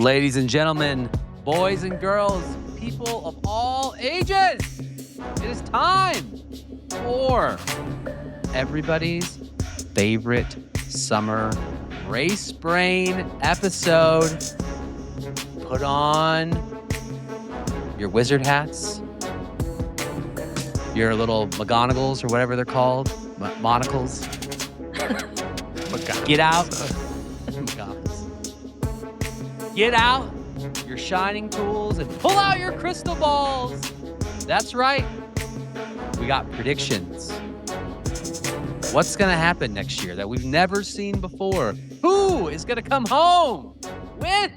Ladies and gentlemen, boys and girls, people of all ages, it is time for everybody's favorite summer race brain episode. Put on your wizard hats, your little McGonagalls or whatever they're called, monocles. Get out. Get out your shining tools and pull out your crystal balls. That's right. We got predictions. What's going to happen next year that we've never seen before? Who is going to come home with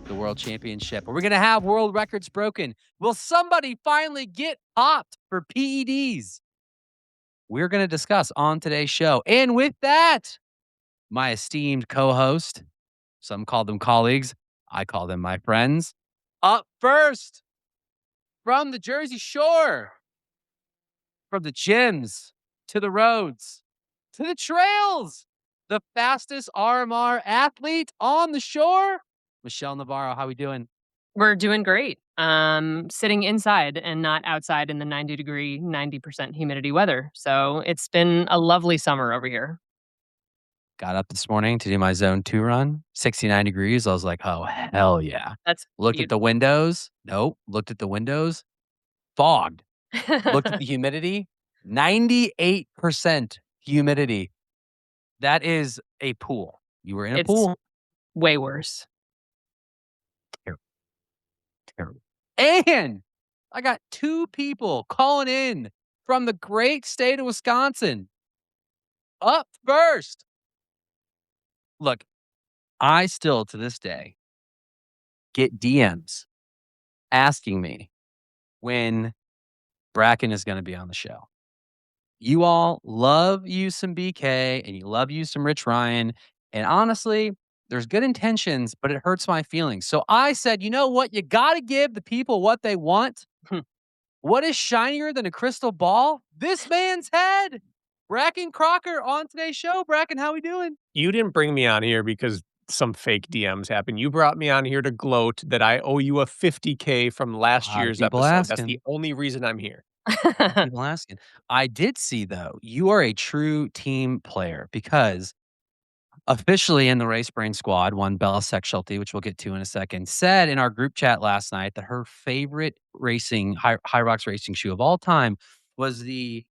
the World Championship? Are we going to have world records broken? Will somebody finally get popped for PEDs? We're going to discuss on today's show. And with that, my esteemed co-host, some call them colleagues, I call them my friends. Up first, from the Jersey Shore, from the gyms to the roads to the trails, the fastest RMR athlete on the shore, Michelle Navarro. How we doing? We're doing great. Sitting inside and not outside in the 90-degree, 90% humidity weather. So it's been a lovely summer over here. Got up this morning to do my zone 2 run, 69 degrees. I was like, oh, hell yeah. That's Looked at the windows. Nope. Looked at the windows. Fogged. Looked at the humidity. 98% humidity. That is a pool. You were in a pool. Way worse. Terrible. And I got 2 people calling in from the great state of Wisconsin. Up first. Look, I still to this day get DMs asking me when Bracken is going to be on the show. You all love you some BK and you love you some Rich Ryan. And honestly, there's good intentions, but it hurts my feelings. So I said, you know what? You got to give the people what they want. What is shinier than a crystal ball? This man's head. Bracken Crocker on today's show. Bracken, how we doing? You didn't bring me on here because some fake DMs happened. You brought me on here to gloat that I owe you a 50K from last year's episode. Asking. That's the only reason I'm here. People asking. I did see, though, you are a true team player because officially in the Race Brain squad, one Bella Sexualty, which we'll get to in a second, said in our group chat last night that her favorite racing, HYROX racing shoe of all time was the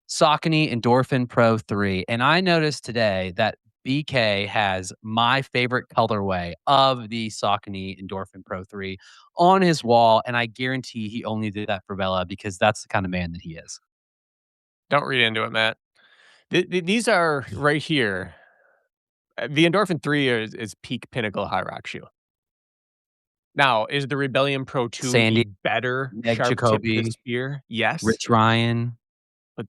Saucony Endorphin Pro 3. And I noticed today that BK has my favorite colorway of the Saucony Endorphin Pro 3 on his wall. And I guarantee he only did that for Bella because that's the kind of man that he is. Don't read into it, Matt. These are right here. The Endorphin 3 is peak pinnacle HYROX shoe. Now, is the Rebellion Pro 2 Sandy, better Meg sharp Jacoby, tip spear? Yes. Rich Ryan. But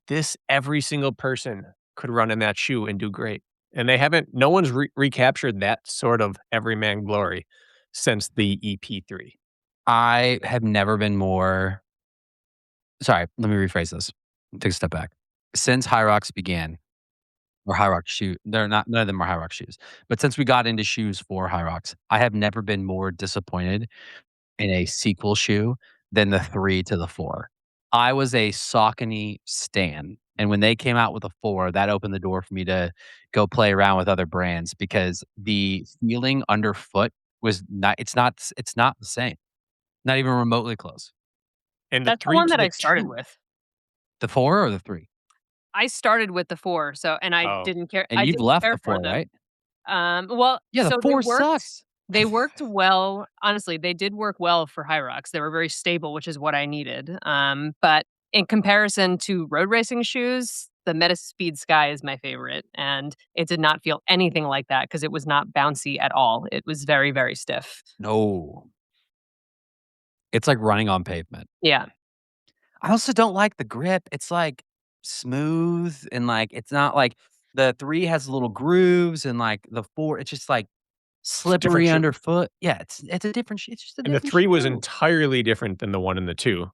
every single person could run in that shoe and do great. And they haven't, no one's recaptured that sort of everyman glory since the EP3. I have never been more. Sorry, let me rephrase this. Take a step back. Since HYROX began, or HYROX shoe, none of them are HYROX shoes. But since we got into shoes for HYROX, I have never been more disappointed in a sequel shoe than the 3 to the 4. I was a Saucony stan. And when they came out with a 4, that opened the door for me to go play around with other brands because the feeling underfoot was not, it's not the same. Not even remotely close. And that's the one that I started with. The 4 or the 3? I started with the 4, and I didn't care. And you've left the 4, right? Well, yeah, the 4 sucks. They worked well. Honestly, they did work well for HYROX. They were very stable, which is what I needed. But in comparison to road racing shoes, the Metaspeed Sky is my favorite. And it did not feel anything like that because it was not bouncy at all. It was very, very stiff. No. It's like running on pavement. Yeah. I also don't like the grip. It's like smooth and like, it's not like the 3 has little grooves and like the 4, it's just like slippery underfoot. Yeah, it's a different. It's just a different. And the 3 was entirely different than the 1 and the 2.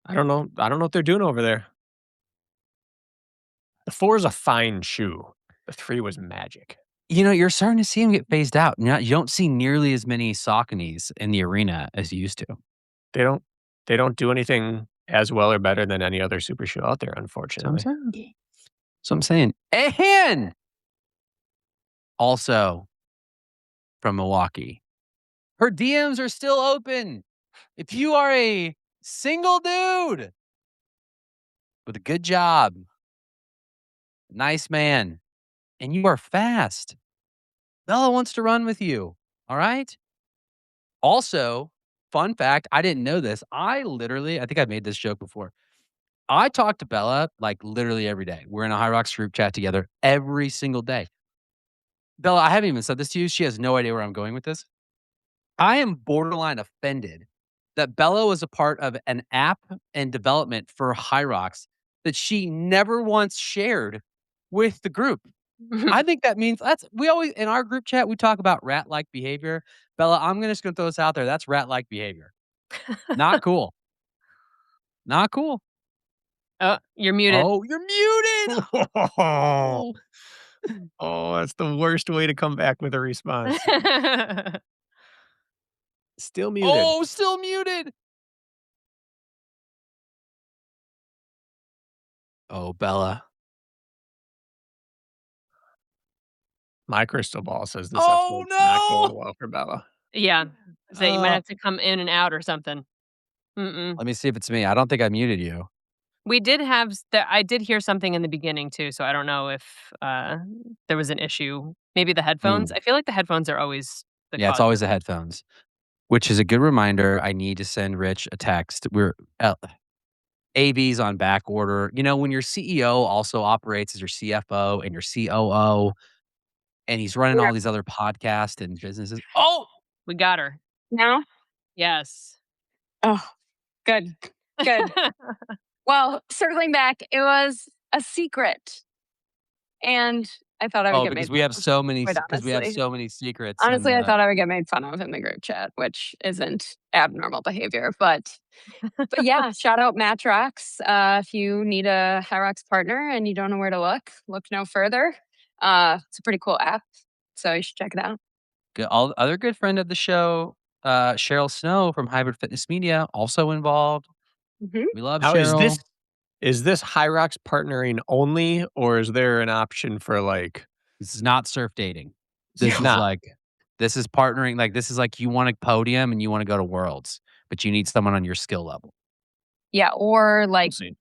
I don't know what they're doing over there. The 4 is a fine shoe. The 3 was magic. You're starting to see him get phased out. You don't see nearly as many Sauconys in the arena as you used to. They don't do anything as well or better than any other super shoe out there, unfortunately. So I'm saying. And also from Milwaukee, her DMs are still open. If you are a single dude with a good job, nice man, and you are fast, Bella wants to run with you. All right. Also, fun fact, I didn't know this. I think I've made this joke before. I talk to Bella like literally every day. We're in a HYROX group chat together every single day. Bella, I haven't even said this to you. She has no idea where I'm going with this. I am borderline offended that Bella was a part of an app and development for HYROX that she never once shared with the group. I think that means we always in our group chat we talk about rat-like behavior. Bella, I'm just gonna throw this out there. That's rat-like behavior. Not cool. Not cool. Oh, you're muted. Oh, you're muted. Oh, that's the worst way to come back with a response. Still muted. Oh, still muted. Oh, Bella. My crystal ball says this Oh, episode's not no. going well for Bella. Yeah. So you might have to come in and out or something. Let me see if it's me. I don't think I muted you. We did have I did hear something in the beginning too, so I don't know if there was an issue. Maybe the headphones. I feel like the headphones are always the Yeah, it's cause. always the headphones, which is a good reminder. I need to send Rich a text. We're AV's on back order. When your CEO also operates as your CFO and your COO, and he's running all these other podcasts and businesses. Oh, we got her. No? Yes. Oh, good. Good. Well, circling back, it was a secret. And I thought I would get made because we have so many quite because we have honestly. so many secrets. Honestly, I thought I would get made fun of in the group chat, which isn't abnormal behavior. But yeah, shout out Matrox. If you need a HYROX partner and you don't know where to look no further. It's a pretty cool app, so you should check it out. Other good friend of the show, Cheryl Snow from Hybrid Fitness Media, also involved. Mhm. We love Now, Cheryl. is this HYROX partnering only, or is there an option for like? This is not surf dating. This is Not. this is partnering. Like this is like you want a podium and you want to go to Worlds, but you need someone on your skill level. Yeah, or like We'll see.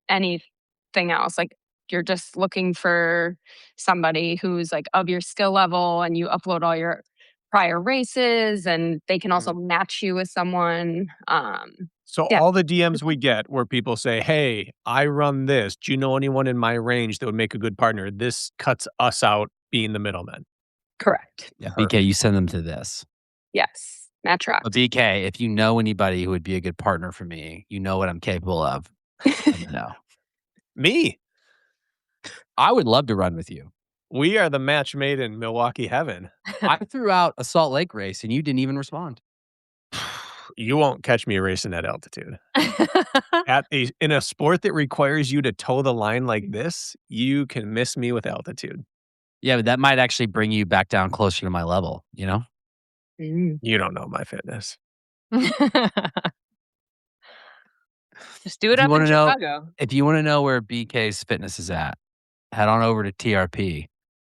anything else. Like you're just looking for somebody who's like of your skill level and you upload all your prior races and they can also match you with someone. So Yeah. all the DMs we get where people say, "Hey, I run this. Do you know anyone in my range that would make a good partner?" This cuts us out being the middlemen. Correct. Yeah, BK, you send them to this. Yes. Matrox. But BK, if you know anybody who would be a good partner for me, you know what I'm capable of. Let me know. Me. I would love to run with you. We are the match made in Milwaukee heaven. I threw out a Salt Lake race and you didn't even respond. You won't catch me racing at altitude. In a sport that requires you to toe the line like this, you can miss me with altitude. Yeah, but that might actually bring you back down closer to my level, you know? You don't know my fitness. Just do it up in Chicago. If you want to know where BK's fitness is at, head on over to TRP.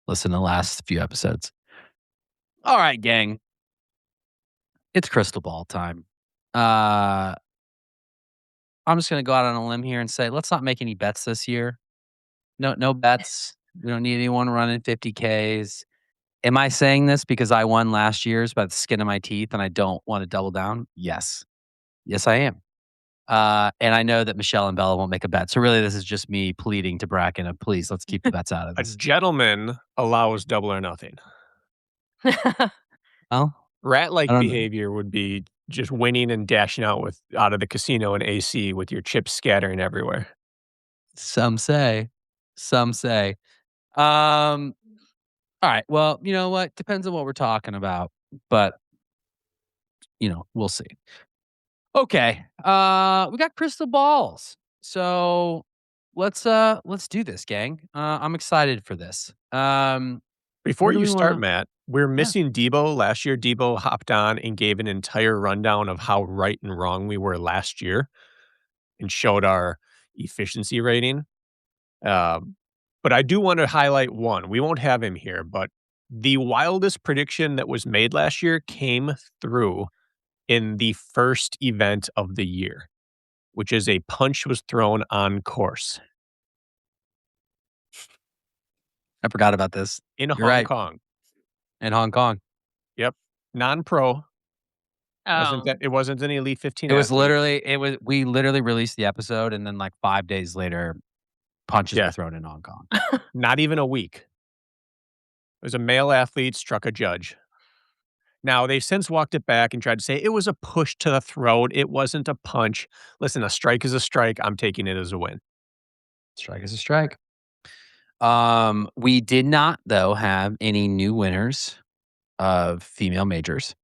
Listen to the last few episodes. All right, gang. It's crystal ball time. I'm just going to go out on a limb here and say, let's not make any bets this year. No bets. We don't need anyone running 50Ks. Am I saying this because I won last year's by the skin of my teeth and I don't want to double down? Yes. Yes, I am. And I know that Michelle and Bella won't make a bet. So really, this is just me pleading to Bracken of please, let's keep the bets out of A this. gentleman allows double or nothing. Well, Rat-like behavior would be just winning and dashing out of the casino in AC with your chips scattering everywhere. Some say. All right. Well, you know what? Depends on what we're talking about, but we'll see. Okay. We got crystal balls. So let's do this, gang. I'm excited for this. Before Where do you we start, wanna- Matt, we're missing Debo. Last year, Debo hopped on and gave an entire rundown of how right and wrong we were last year and showed our efficiency rating. But I do want to highlight one. We won't have him here, but the wildest prediction that was made last year came through in the first event of the year, which is a punch was thrown on course I forgot about this. in You're Hong right. Kong. In Hong Kong. Yep. Non-pro. Oh, It wasn't an Elite 15 It was athlete. we literally released the episode, and then like 5 days later, punches Yeah. were thrown in Hong Kong. Not even a week. It was a male athlete struck a judge. Now, they've since walked it back and tried to say it was a push to the throat. It wasn't a punch. Listen, a strike is a strike. I'm taking it as a win. Strike is a strike. We did not, though, have any new winners of female majors,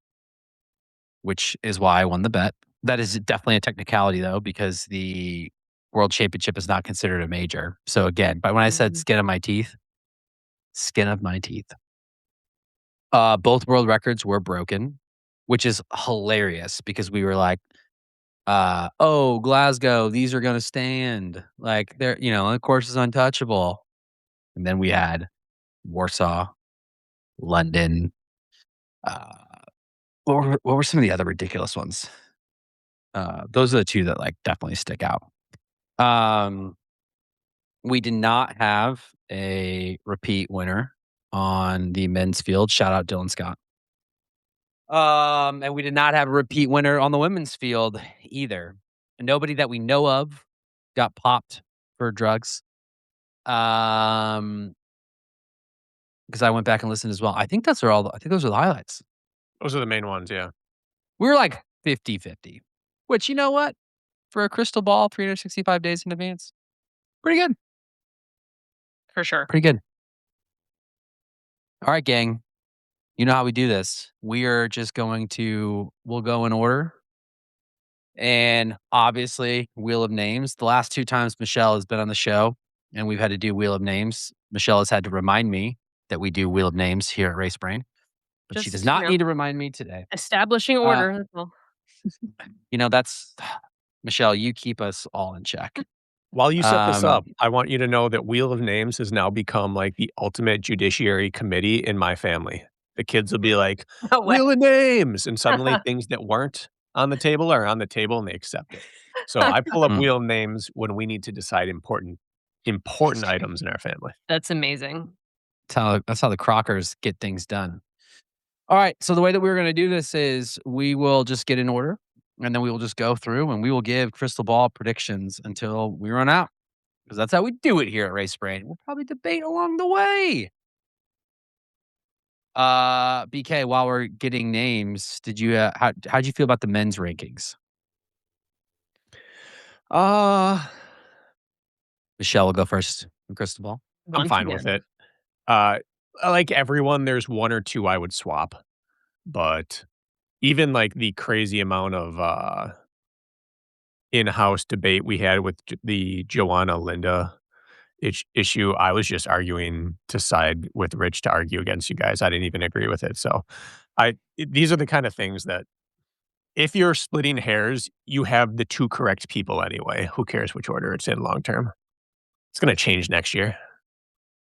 which is why I won the bet. That is definitely a technicality, though, because the World Championship is not considered a major. So again, but when I said skin of my teeth, both world records were broken, which is hilarious because we were like, oh, Glasgow, these are going to stand. Like, they're, the course is untouchable. And then we had Warsaw, London. What were some of the other ridiculous ones? Those are the two that like definitely stick out. We did not have a repeat winner on the men's field. Shout out Dylan Scott. And we did not have a repeat winner on the women's field either. Nobody that we know of got popped for drugs. Because I went back and listened as well. I think those are the highlights. Those are the main ones, yeah. We were like 50-50, which, you know what? For a crystal ball 365 days in advance, pretty good. for sure. Pretty good. All right, gang. You know how we do this. We are just we'll go in order. And obviously, Wheel of Names. The last 2 times Michelle has been on the show and we've had to do Wheel of Names, Michelle has had to remind me that we do Wheel of Names here at Race Brain. But she does not need to remind me today. Establishing order. That's all. That's Michelle, you keep us all in check. While you set this up, I want you to know that Wheel of Names has now become like the ultimate judiciary committee in my family. The kids will be like, No way. Wheel of Names. And suddenly things that weren't on the table are on the table and they accept it. So I pull up Wheel of Names when we need to decide important items in our family. That's amazing. That's how the Crockers get things done. All right. So the way that we're going to do this is we will just get in order and then we will just go through and we will give crystal ball predictions until we run out. Because that's how we do it here at Race Brain. We'll probably debate along the way. BK, while we're getting names, did you how'd you feel about the men's rankings? Michelle will go first. Crystal ball. I'm fine with it. Like everyone, there's 1 or 2 I would swap, but even like the crazy amount of in-house debate we had with the Joanna Linda issue, I was just arguing to side with Rich to argue against you guys. I didn't even agree with it. So these are the kind of things that if you're splitting hairs, you have the 2 correct people anyway. Who cares which order it's in long term? It's going to change next year.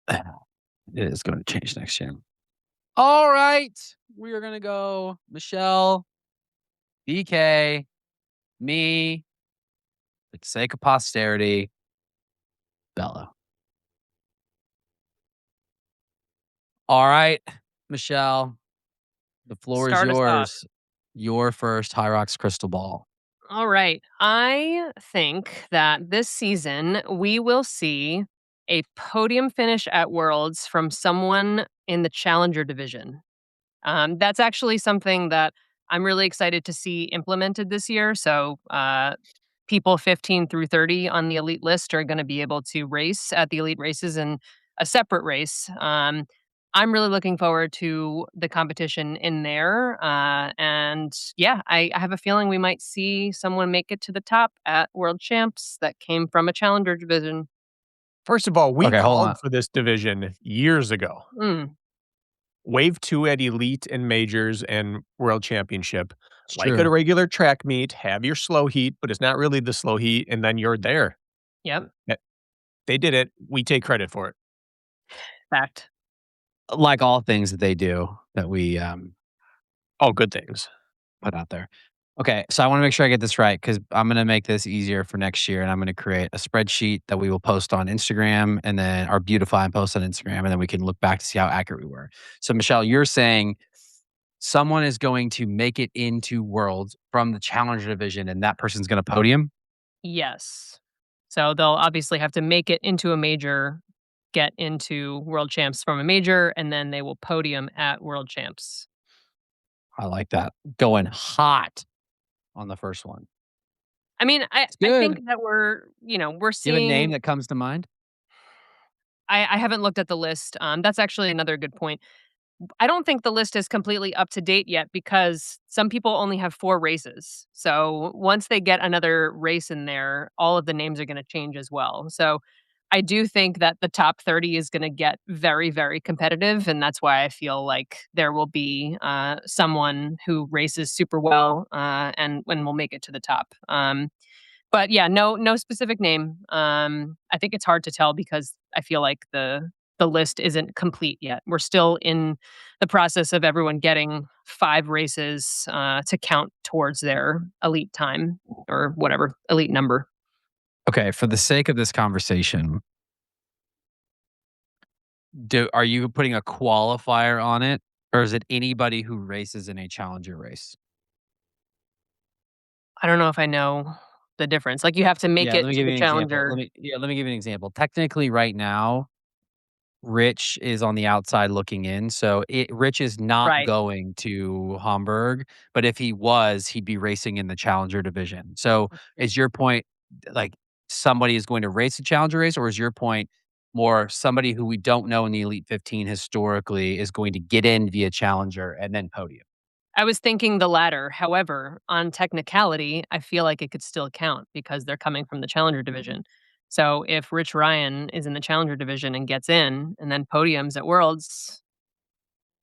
It is going to change next year. All right. We are going to go Michelle, BK, me, for the sake of posterity, Bella. All right, Michelle, the floor Start is us off. yours. Your first HYROX crystal ball. All right. I think that this season we will see a podium finish at Worlds from someone in the Challenger division. That's actually something that I'm really excited to see implemented this year. So people 15 through 30 on the elite list are going to be able to race at the elite races in a separate race. I'm really looking forward to the competition in there. And yeah, I have a feeling we might see someone make it to the top at World Champs that came from a Challenger division. First of all, we Okay, hold on. called for this division years ago. Wave 2 at elite and majors and world championship. It's Like true. a regular track meet, have your slow heat, but it's not really the slow heat, and then you're there. Yep. They did it. We take credit for it. Fact. Like all things that they do that we All good things. put out there. Okay, so I want to make sure I get this right because I'm going to make this easier for next year, and I'm going to create a spreadsheet that we will post on Instagram, and then our beautify and post on Instagram, and then we can look back to see how accurate we were. So, Michelle, you're saying someone is going to make it into Worlds from the Challenger division, and that person's going to podium. Yes. So they'll obviously have to make it into a major, get into world champs from a major, and then they will podium at world champs. I like that. Going hot on the first one. I mean, I good. think that we're Do you have a name seeing. that comes to mind? I haven't looked at the list. That's actually another good point. I don't think the list is completely up to date yet because some people only have 4 races. So once they get another race in there, all of the names are going to change as well. So I do think that the top 30 is going to get very, very competitive. And that's why I feel like there will be someone who races super well and will make it to the top. But yeah, no specific name. I think it's hard to tell because I feel like the list isn't complete yet. We're still in the process of everyone getting 5 races to count towards their elite time or whatever elite number. Okay, for the sake of this conversation, are you putting a qualifier on it, or is it anybody who races in a challenger race? I don't know if I know the difference. Like you have to make Yeah, it let me to give the you an example. challenger. Let me give you an example. Technically, right now, Rich is on the outside looking in, so Rich is not Right. going to Hamburg, but if he was, he'd be racing in the challenger division. So, is your point like somebody is going to race a challenger race, or is your point more somebody who we don't know in the Elite 15 historically is going to get in via challenger and then podium? I was thinking the latter. However, on technicality, I feel like it could still count because they're coming from the challenger division. So if Rich Ryan is in the challenger division and gets in and then podiums at Worlds,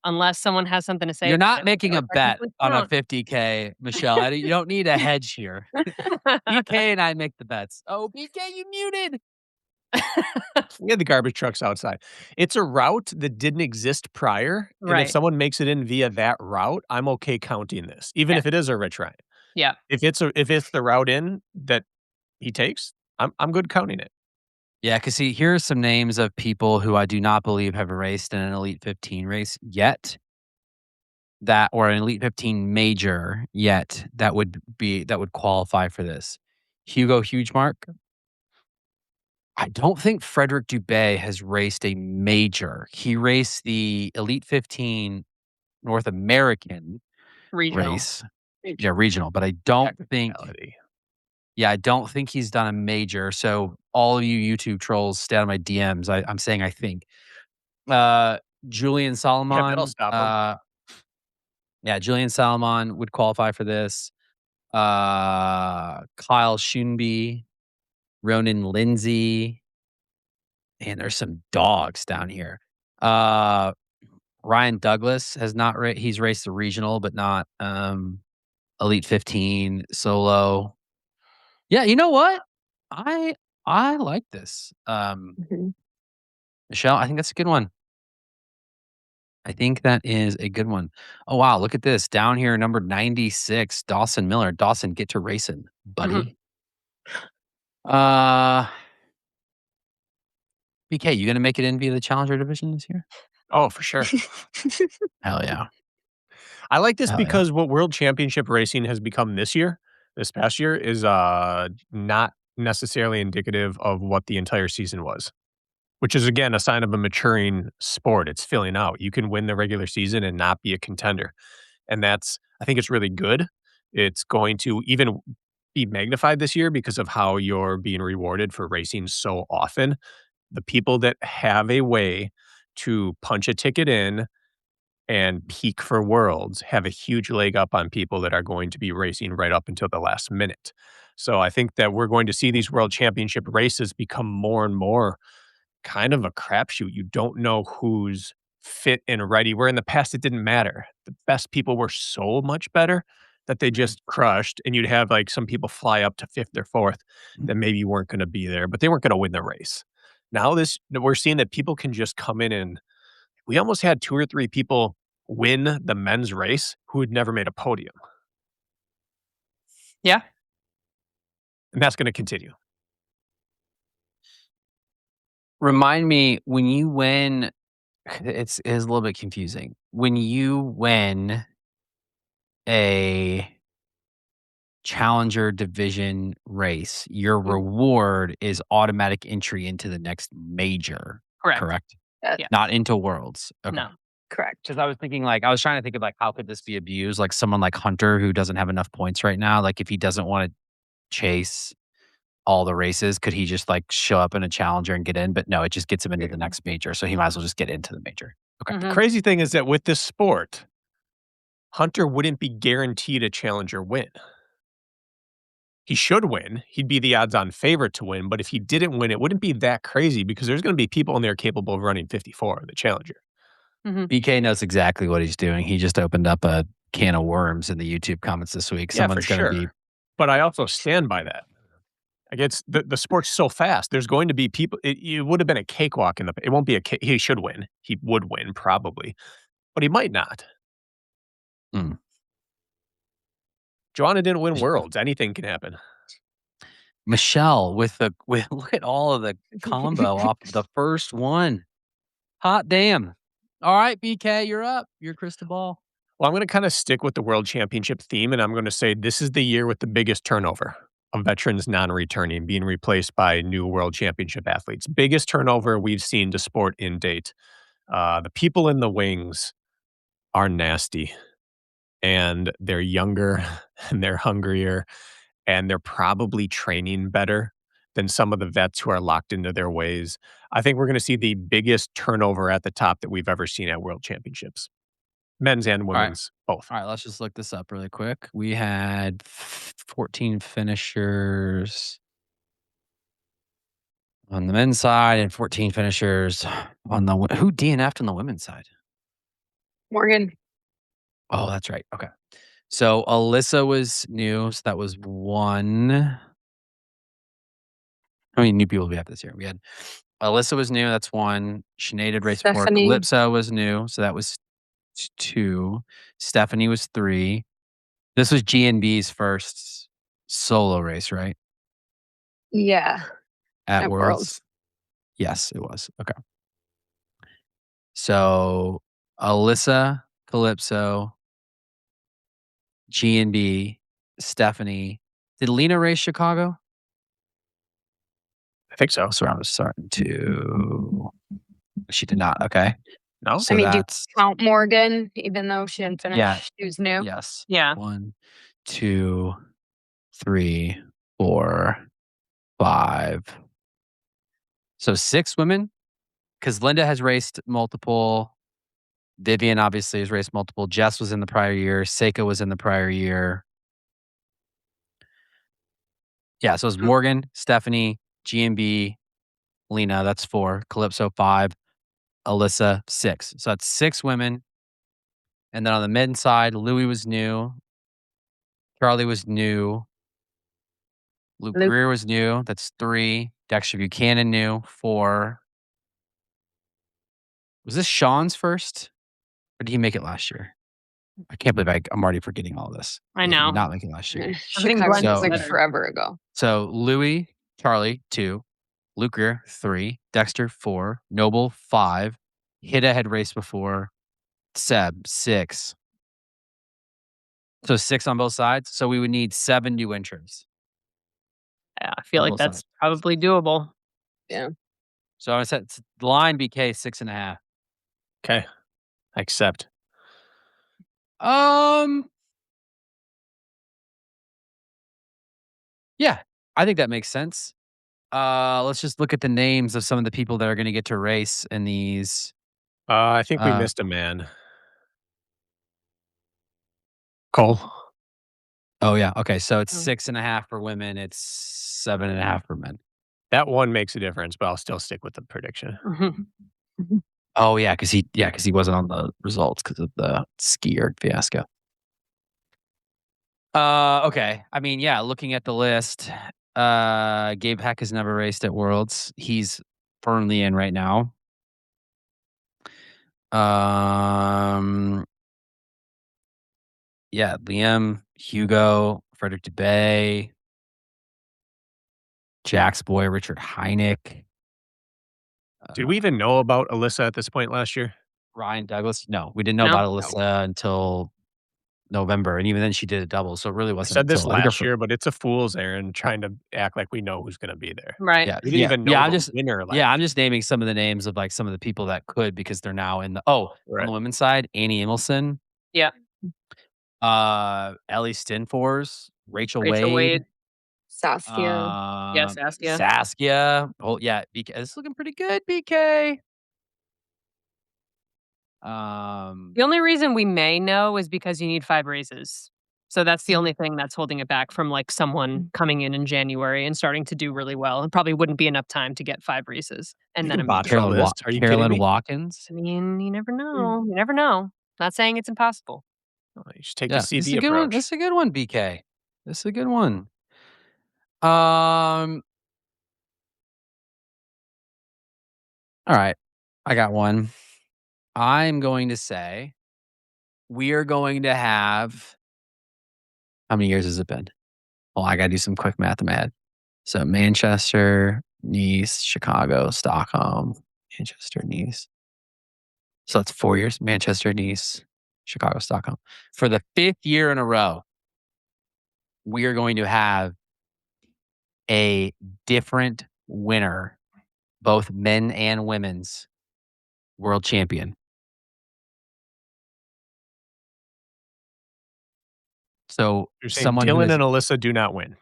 unless someone has something to say You're about not it, it making a would bet technically on a count. 50K, Michelle. You don't need a hedge here. BK and I make the bets. Oh, BK, you muted. We had the garbage trucks outside. It's a route that didn't exist prior, and if Right. someone makes it in via that route, I'm okay counting this, even Yeah. if it is a Rich Ryan. Yeah. If it's the route in that he takes, I'm good counting it. Yeah, because see, here are some names of people who I do not believe have raced in an Elite 15 race yet. Or an Elite 15 major yet that would qualify for this. Hugo Hugemark. I don't think Frederick Dubé has raced a major. He raced the Elite 15 North American Regional. race. Yeah, regional, but I don't think Technicality. I don't think he's done a major. So all of you YouTube trolls, stay out of my DMs. I'm saying I think. Julian Yeah, Salomon. that'll stop him. Yeah, Julian Salomon would qualify for this. Kyle Schoonby, Ronan Lindsay, and there's some dogs down here. Ryan Douglas has not he's raced the regional, but not Elite 15 solo. Yeah, you know what? I like this. Mhm. Michelle, I think that's a good one. I think that is a good one. Oh wow, look at this. Down here, number 96, Dawson Miller. Dawson, get to racing, buddy. BK, you gonna make it in via the challenger division this year? Oh, for sure. Hell yeah. I like this Hell yeah. because what World Championship racing has become this past year, is not necessarily indicative of what the entire season was, which is again a sign of a maturing sport. It's filling out. You can win the regular season and not be a contender. And I think it's really good. It's going to even be magnified this year because of how you're being rewarded for racing so often. The people that have a way to punch a ticket in and peak for worlds have a huge leg up on people that are going to be racing right up until the last minute. So I think that we're going to see these world championship races become more and more kind of a crapshoot. You don't know who's fit and ready, where in the past it didn't matter. The best people were so much better that they just crushed, and you'd have like some people fly up to 5th or 4th that maybe weren't going to be there, but they weren't going to win the race. Now we're seeing that people can just come in, and we almost had 2 or 3 people win the men's race who had never made a podium. Yeah. And that's going to continue. Remind me, when you win, it's a little bit confusing. When you win a challenger division race, your reward is automatic entry into the next major. Correct? Yeah. Not into worlds. Okay. No. Correct. Because I was thinking, I was trying to think of how could this be abused? Like someone like Hunter who doesn't have enough points right now. Like if he doesn't want to chase all the races, could he just show up in a challenger and get in? But no, it just gets him into the next major. So he might as well just get into the major. Okay. The crazy thing is that with this sport, Hunter wouldn't be guaranteed a challenger win. He should win. He'd be the odds-on favorite to win. But if he didn't win, it wouldn't be that crazy because there's going to be people in there capable of running 54, the challenger. BK knows exactly what he's doing. He just opened up a can of worms in the YouTube comments this week. Someone's going to be. But I also stand by that. It's the sport's so fast. There's going to be people. It would have been a cakewalk in the. It won't be he should win. He would win probably, but he might not. Joanna didn't win Worlds. Anything can happen. Michelle with look at all of the combo off the first one. Hot damn. All right, BK, you're up. Your crystal ball. Well, I'm going to kind of stick with the World Championship theme, and I'm going to say this is the year with the biggest turnover of veterans non-returning, being replaced by new World Championship athletes. Biggest turnover we've seen to sport in date. The people in the wings are nasty, and they're younger, and they're hungrier, and they're probably training better than some of the vets who are locked into their ways. I think we're going to see the biggest turnover at the top that we've ever seen at World Championships. Men's and women's, both. All right, let's just look this up really quick. We had 14 finishers on the men's side and 14 finishers on the... Who DNF'd on the women's side? Morgan. Oh, that's right. Okay. So Alyssa was new. So that was one. How many new people do we have this year? We had Alyssa was new. That's one. Sinead had raced before. Calypso was new. So that was 2. Stephanie was 3. This was GNB's first solo race, right? Yeah. At Worlds. Yes, it was. Okay. So Alyssa, Calypso, GNB, Stephanie. Did Lena race Chicago? I think so. So I was starting to. She did not. Okay. No. So do you count Morgan, even though she didn't finish? Yeah. She was new. Yes. Yeah. 1, 2, 3, 4, 5. So 6 women, because Linda has raced multiple. Vivian obviously has raced multiple. Jess was in the prior year. Seika was in the prior year. Yeah, so it's Morgan, Stephanie, GMB, Lena, that's 4. Calypso, 5. Alyssa, 6. So that's 6 women. And then on the men's side, Louis was new. Charlie was new. Luke Greer was new. That's 3. Dexter Buchanan new. 4. Was this Sean's first? Or did he make it last year? I can't believe I'm already forgetting all this. I know. Not making last year. Chicago was forever ago. So Louis, Charlie, 2. Luke Greer, 3. Dexter, 4. Noble, 5. Hida had raced before. Seb, 6. So 6 on both sides. So we would need 7 new entries. Yeah, I feel like that's probably doable. Yeah. So I said the line BK 6.5. Okay. I accept. Yeah, I think that makes sense. Let's just look at the names of some of the people that are going to get to race in these. I think we missed a man. Cole. Oh yeah. Okay. So it's 6.5 for women. It's 7.5 for men. That one makes a difference, but I'll still stick with the prediction. Oh yeah, because he wasn't on the results because of the skier fiasco. Okay. I mean, yeah, looking at the list, Gabe Heck has never raced at Worlds. He's firmly in right now. Yeah, Liam, Hugo, Frederick DeBay, Jack's boy, Richard Heineck. Did we even know about Alyssa at this point last year? Ryan Douglas? No, we didn't know No. about Alyssa until November, and even then she did a double, so it really I wasn't said this until I think her last year, but it's a fool's errand trying to act like we know who's gonna be there. Right. Yeah, We didn't even know I'm the just winner last I'm just naming some of the names of like some of the people that could because they're now in the on Right. the women's side, Annie Emelson, Yeah. Ellie Stinfors, Rachel Rachel Wade, Wade. Saskia. Yeah, Saskia. Saskia. Oh yeah, BK. It's looking pretty good, BK. The only reason we may know is because you need 5 races. So that's the only thing that's holding it back from like someone coming in January and starting to do really well. It probably wouldn't be enough time to get 5 races and You then can a botch major. all this. Are you kidding Carolyn me? Watkins. I mean, you never know. You never know. Not saying it's impossible. Oh, you should take Yeah, the this is CV a good one. approach. This is a good one, BK. This is a good one. All right, I got one. I'm going to say we are going to have. How many years has it been? Well, I got to do some quick math in my head. So Manchester, Nice, Chicago, Stockholm, Manchester, Nice. So that's 4 years. Manchester, Nice, Chicago, Stockholm. For the 5th year in a row, we are going to have a different winner, both men and women's world champion. So You're saying someone who Dylan is and Alyssa do not win.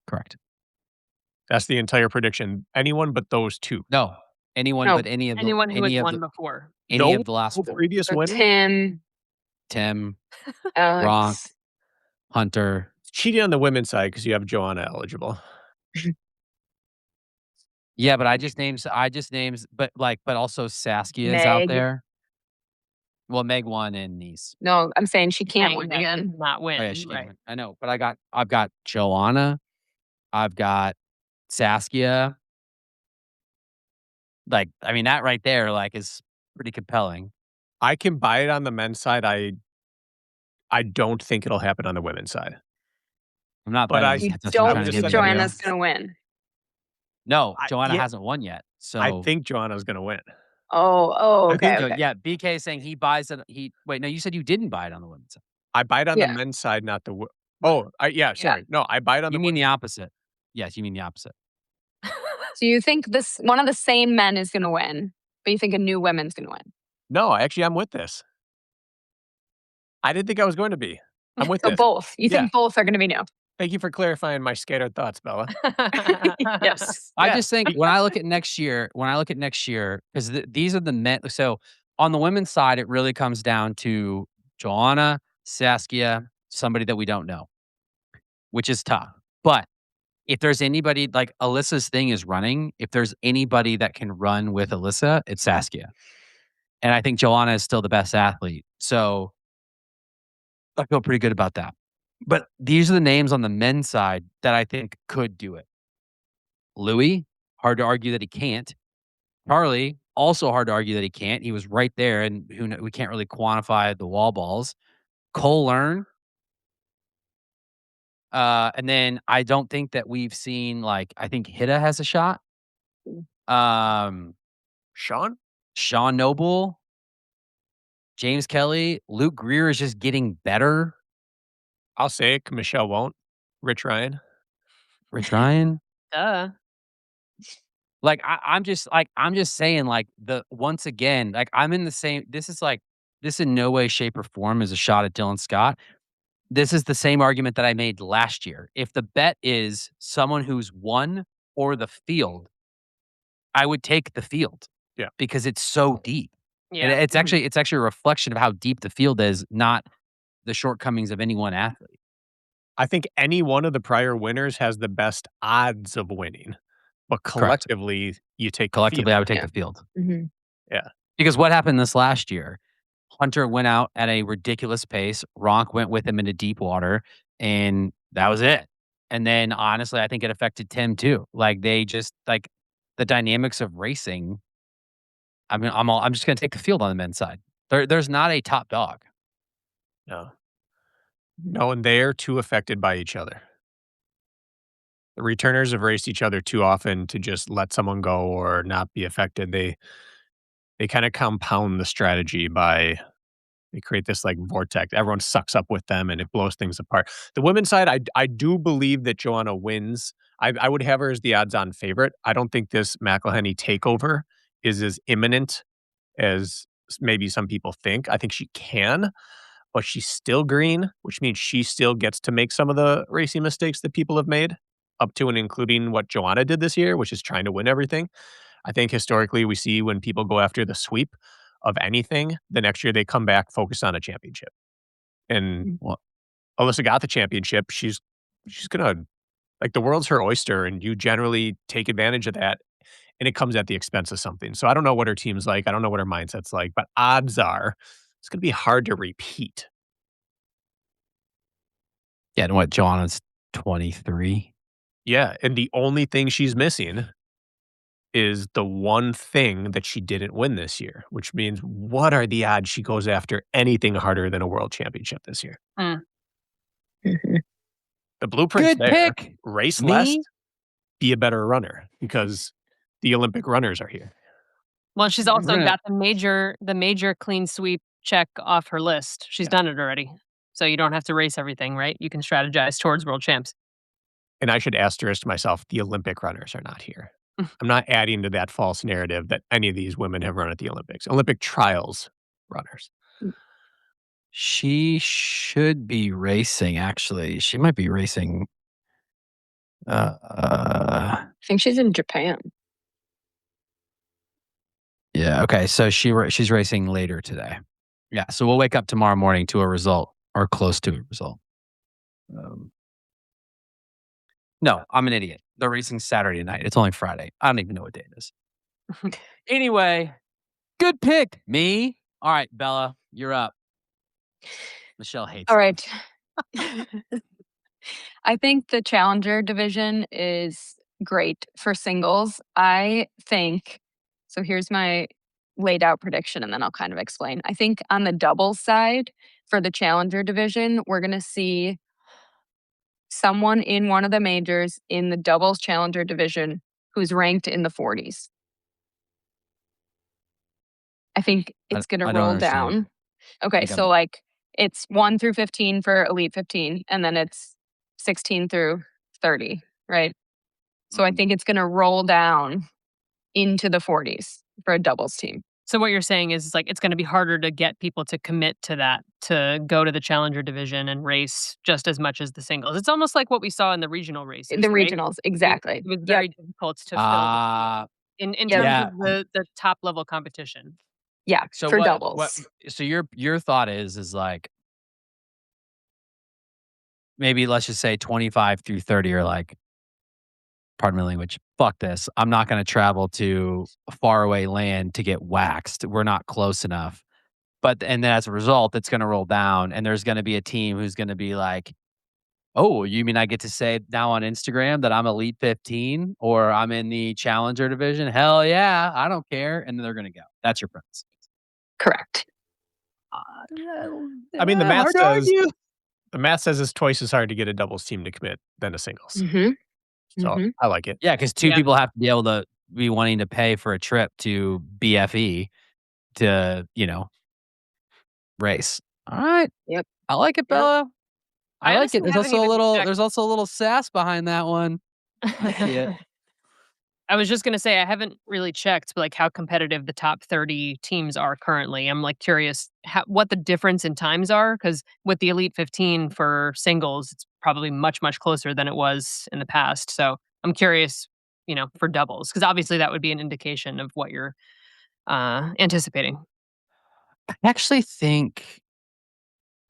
correct. That's the entire prediction. Anyone but those 2. No, anyone No, but any of anyone who any has of won the before. any of the last No 4. previous So winner? Tim, Tim, Gronk, Alex. Hunter. Cheating on the women's side because you have Joanna eligible. Yeah, but I just names, but also Saskia is out Meg. there. Well, Meg won in Nice. No, I'm saying she can't win Yeah, again. not win. Oh yeah, she right. can't win. I know, but I've got Joanna, I've got Saskia. Like, I mean, that right there, like, is pretty compelling. I can buy it on the men's side. I don't think it'll happen on the women's side. I'm not But betting. You That's what I'm don't trying to just think give said you. that, Joanna's gonna win. No, Joanna yeah. hasn't won yet. So I think Joanna's gonna win. Oh, I okay, think okay. yeah, BK is saying he buys it. Wait, no, you said you didn't buy it on the women's side. I buy it on Yeah. the men's side, not the Oh, sorry. No, I buy it on You the mean the women's. opposite. Yes, you mean the opposite. So you think this one of the same men is gonna win, but you think a new women's gonna win? No, actually, I'm with this. I didn't think I was going to be. I'm with So this. both. You Yeah. think both are gonna be new? Thank you for clarifying my scattered thoughts, Bella. Yes. I Yeah. just think when I look at next year, because these are the men. So on the women's side, it really comes down to Joanna, Saskia, somebody that we don't know, which is tough. But if there's anybody like Alyssa's thing is running, if there's anybody that can run with Alyssa, it's Saskia. And I think Joanna is still the best athlete. So I feel pretty good about that. But these are the names on the men's side that I think could do it. Louis, hard to argue that he can't. Charlie, also hard to argue that he can't. He was right there, and we can't really quantify the wall balls. Cole Learn. And then I don't think that we've seen I think Hida has a shot. Sean? Sean Noble, James Kelly, Luke Greer is just getting better. I'll say it. Michelle won't. Rich Ryan. Rich Ryan. Duh. I'm just saying once again, I'm in the same, this in no way, shape, or form is a shot at Dylan Scott. This is the same argument that I made last year. If the bet is someone who's won or the field, I would take the field. Yeah. Because it's so deep. Yeah. And it's actually a reflection of how deep the field is, not the shortcomings of any one athlete. I think any one of the prior winners has the best odds of winning. But collectively, you take Collectively, the I field. would take the field. Mhm. Yeah. Because what happened this last year? Hunter went out at a ridiculous pace. Ronk went with him into deep water, and that was it. And then honestly, I think it affected Tim too. Like they just like the dynamics of racing. I mean, I'm just gonna take the field on the men's side. There's not a top dog. No. No, and they're too affected by each other. The returners have raced each other too often to just let someone go or not be affected. They kind of compound the strategy by they create this like vortex. Everyone sucks up with them and it blows things apart. The women's side, I do believe that Joanna wins. I would have her as the odds-on favorite. I don't think this McElhenney takeover is as imminent as maybe some people think. I think she can, but she's still green, which means she still gets to make some of the racing mistakes that people have made, up to and including what Joanna did this year, which is trying to win everything. I think historically we see when people go after the sweep of anything, the next year they come back focused on a championship. And well, Alyssa got the championship. She's gonna like the world's her oyster, and you generally take advantage of that, and it comes at the expense of something. So I don't know what her team's like. I don't know what her mindset's like, but odds are it's gonna be hard to repeat. Yeah, and what Joanna's 23. Yeah, and the only thing she's missing is the one thing that she didn't win this year, which means what are the odds she goes after anything harder than a world championship this year? Mm. The blueprint's Good there. pick. Race Me? less, be a better runner because the Olympic runners are here. Well, she's We're also gonna- got the major clean sweep check off her list. She's done it already. So you don't have to race everything, right? You can strategize towards world champs. And I should asterisk myself, the Olympic runners are not here. I'm not adding to that false narrative that any of these women have run at the Olympics. Olympic trials runners. She should be racing, actually. She might be racing. I think she's in Japan. Yeah, okay. So she's racing later today. Yeah, so we'll wake up tomorrow morning to a result or close to a result. No, I'm an idiot. They're racing Saturday night. It's only Friday. I don't even know what day it is. Anyway, good pick. Me? All right, Bella, you're up. Michelle hates All it. right. I think the challenger division is great for singles. I think, so here's my laid out prediction and then I'll kind of explain. I think on the doubles side for the challenger division, we're going to see someone in one of the majors in the doubles challenger division who's ranked in the 40s. I think it's going to I don't roll understand. down. Okay, Think so I'm- like it's 1 through 15 for Elite 15, and then it's 16 through 30, right? So I think it's going to roll down into the 40s for a doubles team. So what you're saying is like it's going to be harder to get people to commit to that, to go to the challenger division and race just as much as the singles. It's almost like what we saw in the regional races. The right? regionals, exactly. It was very difficult to fill the field in terms Yeah. of the top level competition. Yeah, So for what- doubles. so your thought is like maybe let's just say 25 through 30 are like, pardon my language, fuck this. I'm not going to travel to a faraway land to get waxed. We're not close enough. And then as a result, it's going to roll down and there's going to be a team who's going to be like, oh, you mean I get to say now on Instagram that I'm Elite 15 or I'm in the Challenger division? Hell yeah, I don't care. And then they're going to go. That's your premise. Correct. I mean, the math hard to says argue. the math says it's twice as hard to get a doubles team to commit than a singles. Mm-hmm. So I like it. Yeah, because two Yeah. people have to be able to be wanting to pay for a trip to BFE to, race. All right. Yep. I like it, Bella. I like honestly it. There's haven't also a even little checked. there's also a little sass behind that one. see it. I was just going to say, I haven't really checked like how competitive the top 30 teams are currently. I'm like curious what the difference in times are, because with the Elite 15 for singles, it's probably much, much closer than it was in the past. So I'm curious, for doubles, because obviously that would be an indication of what you're anticipating. I actually think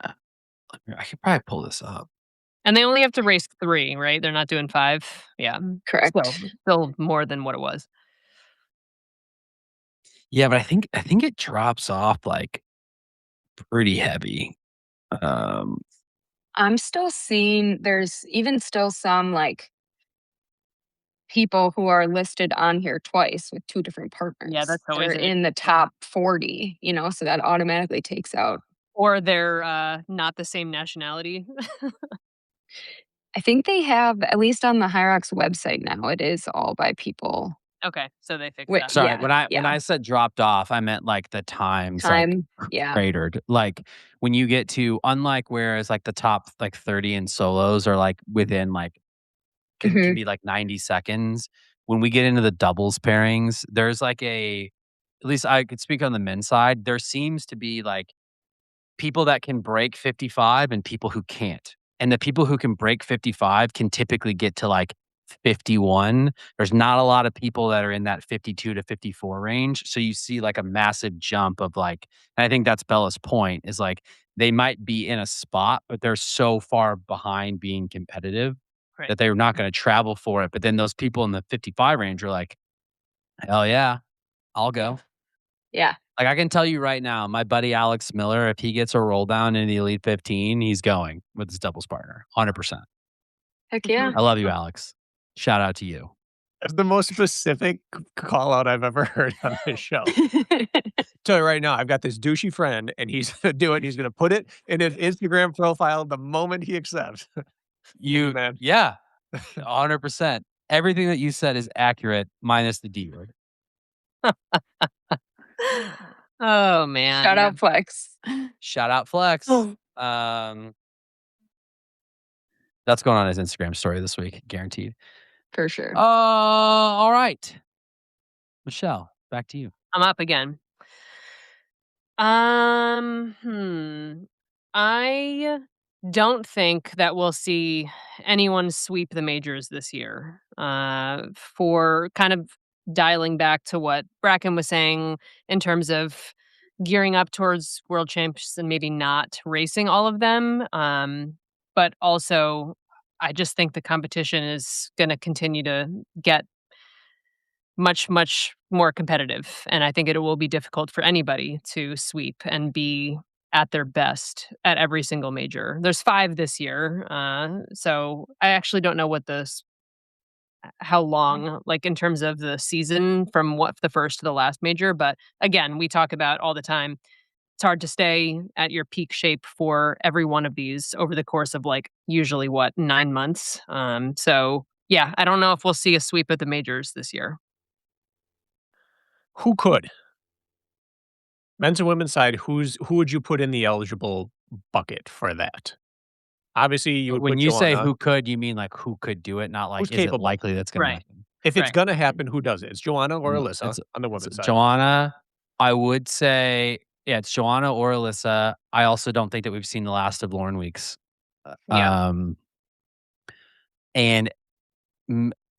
I could probably pull this up. And they only have to race 3, right? They're not doing 5. Yeah. Correct. Still more than what it was. Yeah, but I think it drops off like pretty heavy. I'm still seeing there's even still some like people who are listed on here twice with 2 different partners Yeah, that's that are always in the top 40, so that automatically takes out. or they're not the same nationality. I think they have, at least on the HYROX website now, it is all by people. Okay, so they fixed Wait, that. Sorry, yeah, when I yeah. said dropped off, I meant like the times like Time, yeah. cratered. Like when you get to unlike whereas like the top like 30 in solos are like within like can Mhm, be like 90 seconds. When we get into the doubles pairings, there's like at least I could speak on the men's side. There seems to be like people that can break 55 and people who can't. And the people who can break 55 can typically get to like 51. There's not a lot of people that are in that 52 to 54 range. So you see like a massive jump of like, and I think that's Bella's point is like they might be in a spot, but they're so far behind being competitive Right. that they're not going to travel for it. But then those people in the 55 range are like, hell yeah, I'll go. yeah. Like, I can tell you right now, my buddy Alex Miller, if he gets a roll down in the Elite 15, he's going with his doubles partner, 100%. Heck yeah. I love you, Alex. Shout out to you. That's the most specific call out I've ever heard on this show. Tell you right now, I've got this douchey friend, and he's gonna do it. He's gonna put it in his Instagram profile the moment he accepts. Man. Yeah, 100%. Everything that you said is accurate, minus the D word. Oh, man. Shout out Flex. Shout out Flex. Oh. That's going on his Instagram story this week, guaranteed. For sure. All right. Michelle, back to you. I'm up again. I don't think that we'll see anyone sweep the majors this year. For kind of dialing back to what Bracken was saying in terms of gearing up towards world champs and maybe not racing all of them. But also, I just think the competition is going to continue to get much, much more competitive. And I think it will be difficult for anybody to sweep and be at their best at every single major. There's 5 this year. So I actually don't know what how long, like in terms of the season from what the first to the last major. But again, we talk about all the time. It's hard to stay at your peak shape for every one of these over the course of like usually 9 months. So yeah, I don't know if we'll see a sweep at the majors this year. Who could? Men's and women's side, who would you put in the eligible bucket for that? Obviously, you would When put you say Joanna. who could, you mean like who could do it, not like Who's is capable? it likely that's going Right. to happen? If it's Right. gonna happen, who does it? It's Joanna or Mm, Alyssa it's on the women's side. Joanna, I would say, yeah, it's Joanna or Alyssa. I also don't think that we've seen the last of Lauren Weeks. Yeah. And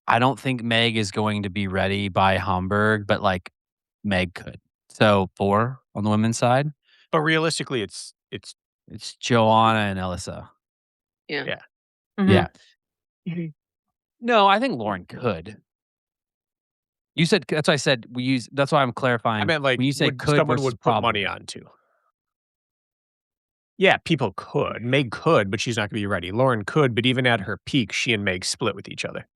I don't think Meg is going to be ready by Hamburg, but like Meg could. So 4 on the women's side. But realistically, it's It's Joanna and Alyssa. Yeah. Yeah. Mhm. Yeah. Mhm. No, I think Lauren could. You said that's why I said we use. That's why I'm clarifying. I meant like when you say would could someone versus would put probably. money on to. Yeah, people could. Meg could, but she's not gonna be ready. Lauren could, but even at her peak, she and Meg split with each other.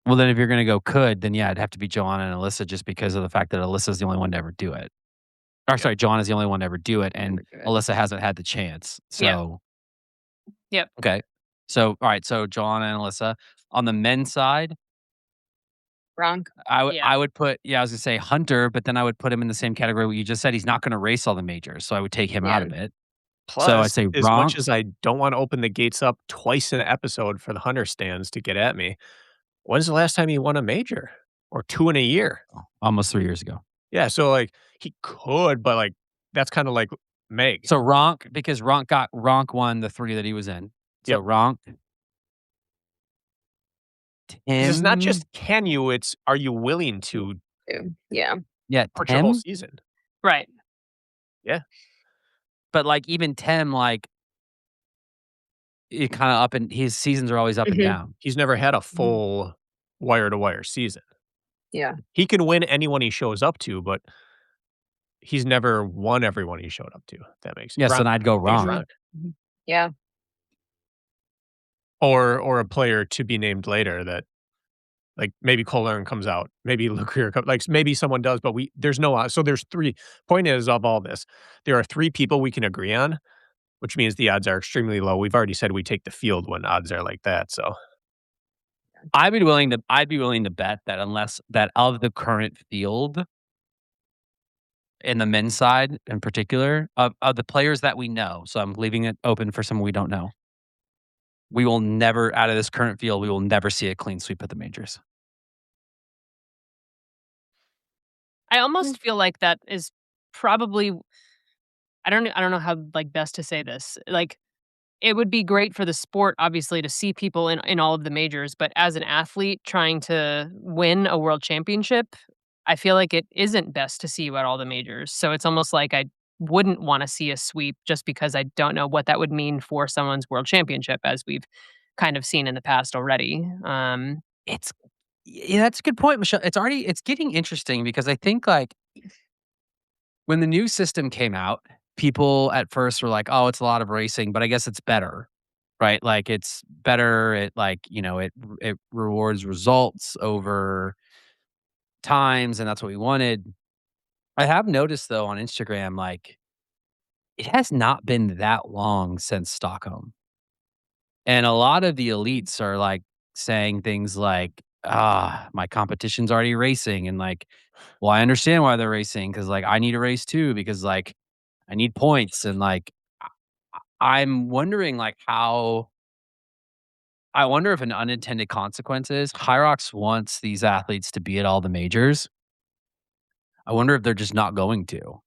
Well, then if you're going to go could, then yeah, it'd have to be Joanna and Alyssa just because of the fact that Alyssa's the only one to ever do it. Or sorry, Joanna's the only one to ever do it, and Never do it. Alyssa hasn't had the chance. Yeah. So, Yep. Okay. So, all right. So Joanna and Alyssa on the men's side, Wrong. Yeah. I would put I was gonna say Hunter, but then I would put him in the same category what you just said. He's not going to race all the majors, so I would take him out Yeah. of it. Plus, So I say as Ronk. much as I don't want to open the gates up twice an episode for the Hunter stands to get at me, when's the last time he won a major? Or 2 in a year? Almost 3 years ago. Yeah, so like he could, but like that's kind of like Meg. So Ronk, because Ronk won the 3 that he was in. So Yep. Ronk. 'Cause it's not Tim. just can you, it's are you willing to Yeah. Yeah, put your whole Tim. season? Right. But like even Tim, like it kind of up and his seasons are always up and Mhm. down. He's never had a full wire to wire season. Yeah. He can win anyone he shows up to, but he's never won everyone he showed up to. If that makes sense. Yes, and I'd go I think it's wrong. Yeah. Or a player to be named later that, like, maybe Cole Earn comes out, maybe Luke Greer comes, like, maybe someone does, but there's no odds. So there's 3. Point is, of all this, there are 3 people we can agree on, which means the odds are extremely low. We've already said we take the field when odds are like that, so. I'd be willing to bet that unless that of the current field in the men's side in particular, of the players that we know, so I'm leaving it open for someone we don't know. We will never, out of this current field, we will never see a clean sweep at the majors. I almost feel like that is probably I don't know how, like, best to say this. Like, it would be great for the sport, obviously, to see people in all of the majors, but as an athlete trying to win a world championship, I feel like it isn't best to see you at all the majors. So it's almost like I wouldn't wanna see a sweep just because I don't know what that would mean for someone's world championship, as we've kind of seen in the past already. It's Yeah, that's a good point, Michelle. It's getting interesting because I think, like, when the new system came out, people at first were like, "Oh, it's a lot of racing," but I guess it's better, right? Like, it's better. It, like, it rewards results over times, and that's what we wanted. I have noticed though on Instagram, like, it has not been that long since Stockholm, and a lot of the elites are like saying things like, my competition's already racing, and like, well, I understand why they're racing because, like, I need a race too because, like, I need points, and like, I'm wondering, like, how I wonder if an unintended consequence is HYROX wants these athletes to be at all the majors. I wonder if they're just not going to,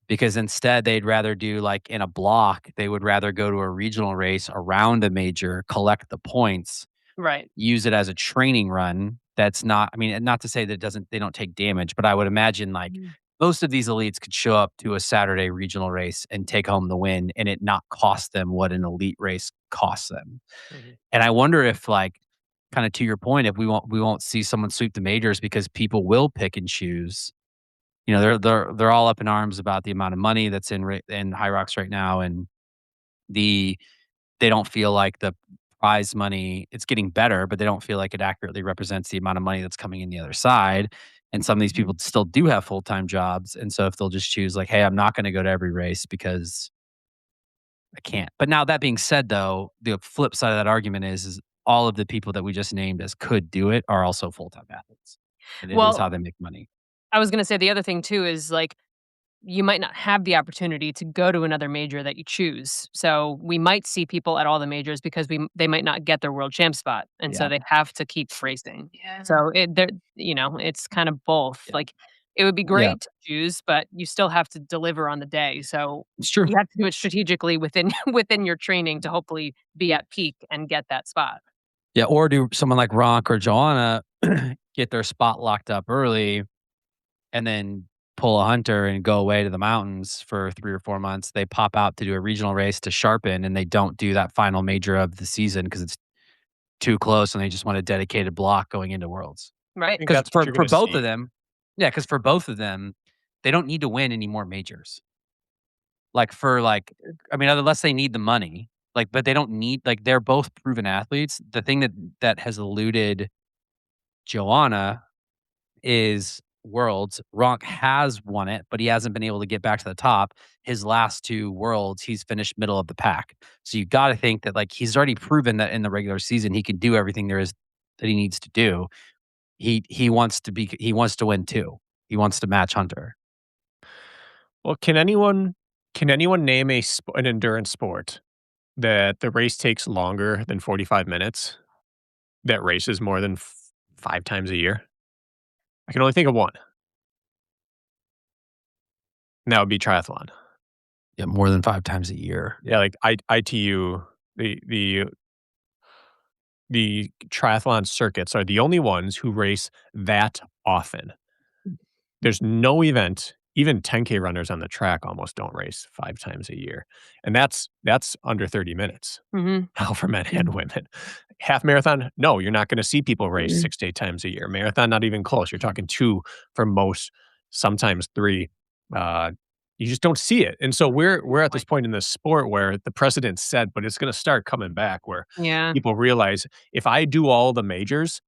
because instead they'd rather do, like, in a block, they would rather go to a regional race around a major, collect the points, Right. use it as a training run. That's not, I mean, not to say that they don't take damage, but I would imagine, like, most of these elites could show up to a Saturday regional race and take home the win and it not cost them what an elite race costs them. Mhm. And I wonder if, like, kind of to your point, if we won't see someone sweep the majors because people will pick and choose. They're all up in arms about the amount of money that's in HYROX right now, and the they don't feel like the prize money, it's getting better, but they don't feel like it accurately represents the amount of money that's coming in the other side. And some of these people still do have full-time jobs. And so if they'll just choose, like, hey, I'm not going to go to every race because I can't. But now that being said, though, the flip side of that argument is all of the people that we just named as could do it are also full-time athletes. And it is Well, how they make money. I was gonna say the other thing too is, like, you might not have the opportunity to go to another major that you choose. So we might see people at all the majors because they might not get their world champ spot, and so Yeah. they have to keep racing. So it's kind of both. Yeah. Like, it would be Yeah. great to choose, but you still have to deliver on the day. So It's true. you have to do it strategically within within your training to hopefully be at peak and get that spot. Yeah. Or do someone like Ronk or Joanna get their spot locked up early and then pull a hunter and go away to the mountains for 3 or 4 months? They pop out to do a regional race to sharpen, and they don't do that final major of the season because it's too close, and they just want a dedicated block going into Worlds. I Right. think Because that's what for you're for gonna both see. of them, yeah, because for both of them, they don't need to win any more majors. Like, I mean, unless they need the money, like, but they don't need, like, they're both proven athletes. The thing that has eluded Joanna is Worlds. Ronk has won it, but he hasn't been able to get back to the top. His last 2 Worlds, he's finished middle of the pack. So you gotta think that, like, he's already proven that in the regular season, he can do everything there is that he needs to do. He wants to win too. He wants to match Hunter. Well, can anyone name an endurance sport that the race takes longer than 45 minutes, that races more than 5 times a year? I can only think of one. And that would be triathlon. Yeah, more than 5 times a year. Yeah, like ITU, the triathlon circuits are the only ones who race that often. There's no event even 10K runners on the track almost don't race 5 times a year, and that's under 30 minutes Mhm. now for men and women. Half marathon, no, you're not gonna see people race Mhm. 6 to 8 times a year. Marathon, not even close. You're talking 2 for most, sometimes 3. Uh, you just don't see it, and so we're at this point in this sport where the precedent's set, but it's gonna start coming back where Yeah. people realize, if I do all the majors,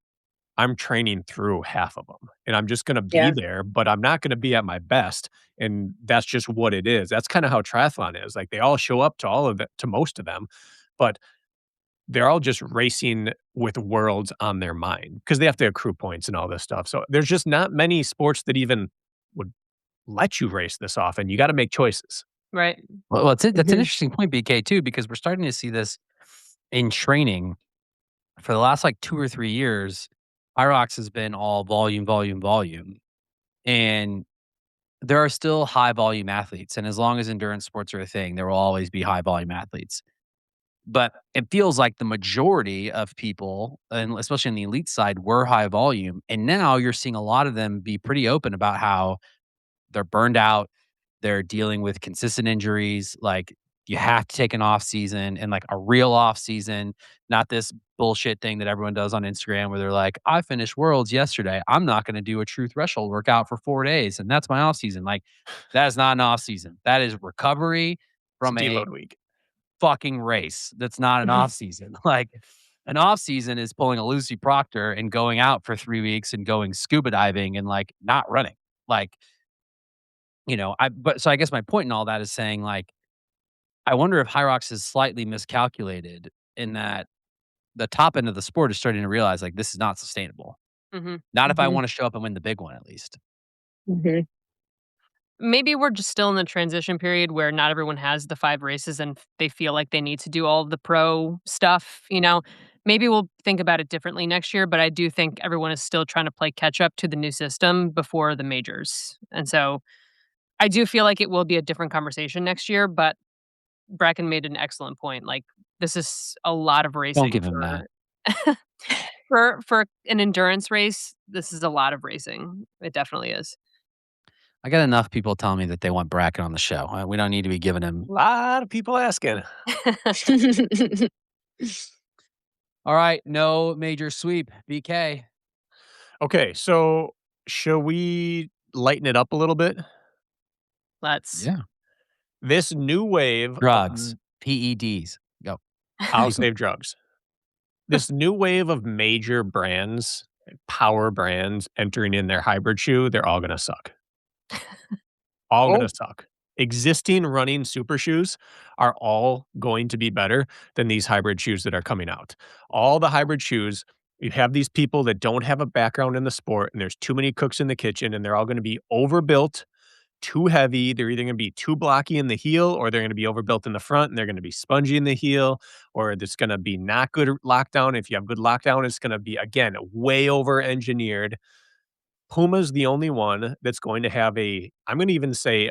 I'm training through half of them, and I'm just gonna be Yeah. there, but I'm not gonna be at my best, and that's just what it is. That's kinda how triathlon is. Like, they all show up to most of them, but they're all just racing with worlds on their mind because they have to accrue points and all this stuff. So there's just not many sports that even would let you race this often. You gotta make choices. Right. Well, that's an Mhm. interesting point, BK, too, because we're starting to see this in training. For the last like 2 or 3 years, HYROX has been all volume, volume, volume. And there are still high volume athletes. And as long as endurance sports are a thing, there will always be high volume athletes. But it feels like the majority of people, and especially on the elite side, were high volume. And now you're seeing a lot of them be pretty open about how they're burned out. They're dealing with consistent injuries. Like, you have to take an off season, and like a real off season, not this bullshit thing that everyone does on Instagram where they're like, I finished worlds yesterday. I'm not going to do a true threshold workout for 4 days. And that's my off season. Like, that is not an off season. That is recovery It's a from a deload week. fucking race. That's not an off season. Like, an off season is pulling a Lucy Proctor and going out for 3 weeks and going scuba diving and like not running. Like, but so I guess my point in all that is saying, like, I wonder if HYROX is slightly miscalculated in that the top end of the sport is starting to realize, like, this is not sustainable. Mhm. Not if I Mhm. want to show up and win the big one, at least. Mhm. Maybe we're just still in the transition period where not everyone has the 5 races and they feel like they need to do all of the pro stuff, you know? Maybe we'll think about it differently next year, but I do think everyone is still trying to play catch up to the new system before the majors. And so I do feel like it will be a different conversation next year, but Bracken made an excellent point. Like, this is a lot of Don't racing give him that. for an endurance race. This is a lot of racing. It definitely is. I got enough people telling me that they want Bracken on the show. We don't need to be giving A him. lot of people asking. All right, no major sweep. BK. Okay, so shall we lighten it up a little bit? Let's. Yeah. This new wave of Drugs. PEDs. Go. I'll save drugs. This new wave of major brands, power brands entering in their hybrid shoe, they're all gonna suck. All Oh. gonna suck. Existing running super shoes are all going to be better than these hybrid shoes that are coming out. All the hybrid shoes, you have these people that don't have a background in the sport, and there's too many cooks in the kitchen, and they're all gonna be overbuilt, too heavy. They're either gonna be too blocky in the heel, or they're gonna be overbuilt in the front, and they're gonna be spongy in the heel, or it's gonna be not good lockdown. If you have good lockdown, it's gonna be, again, way over engineered. Puma's the only one that's going to have I'm gonna even say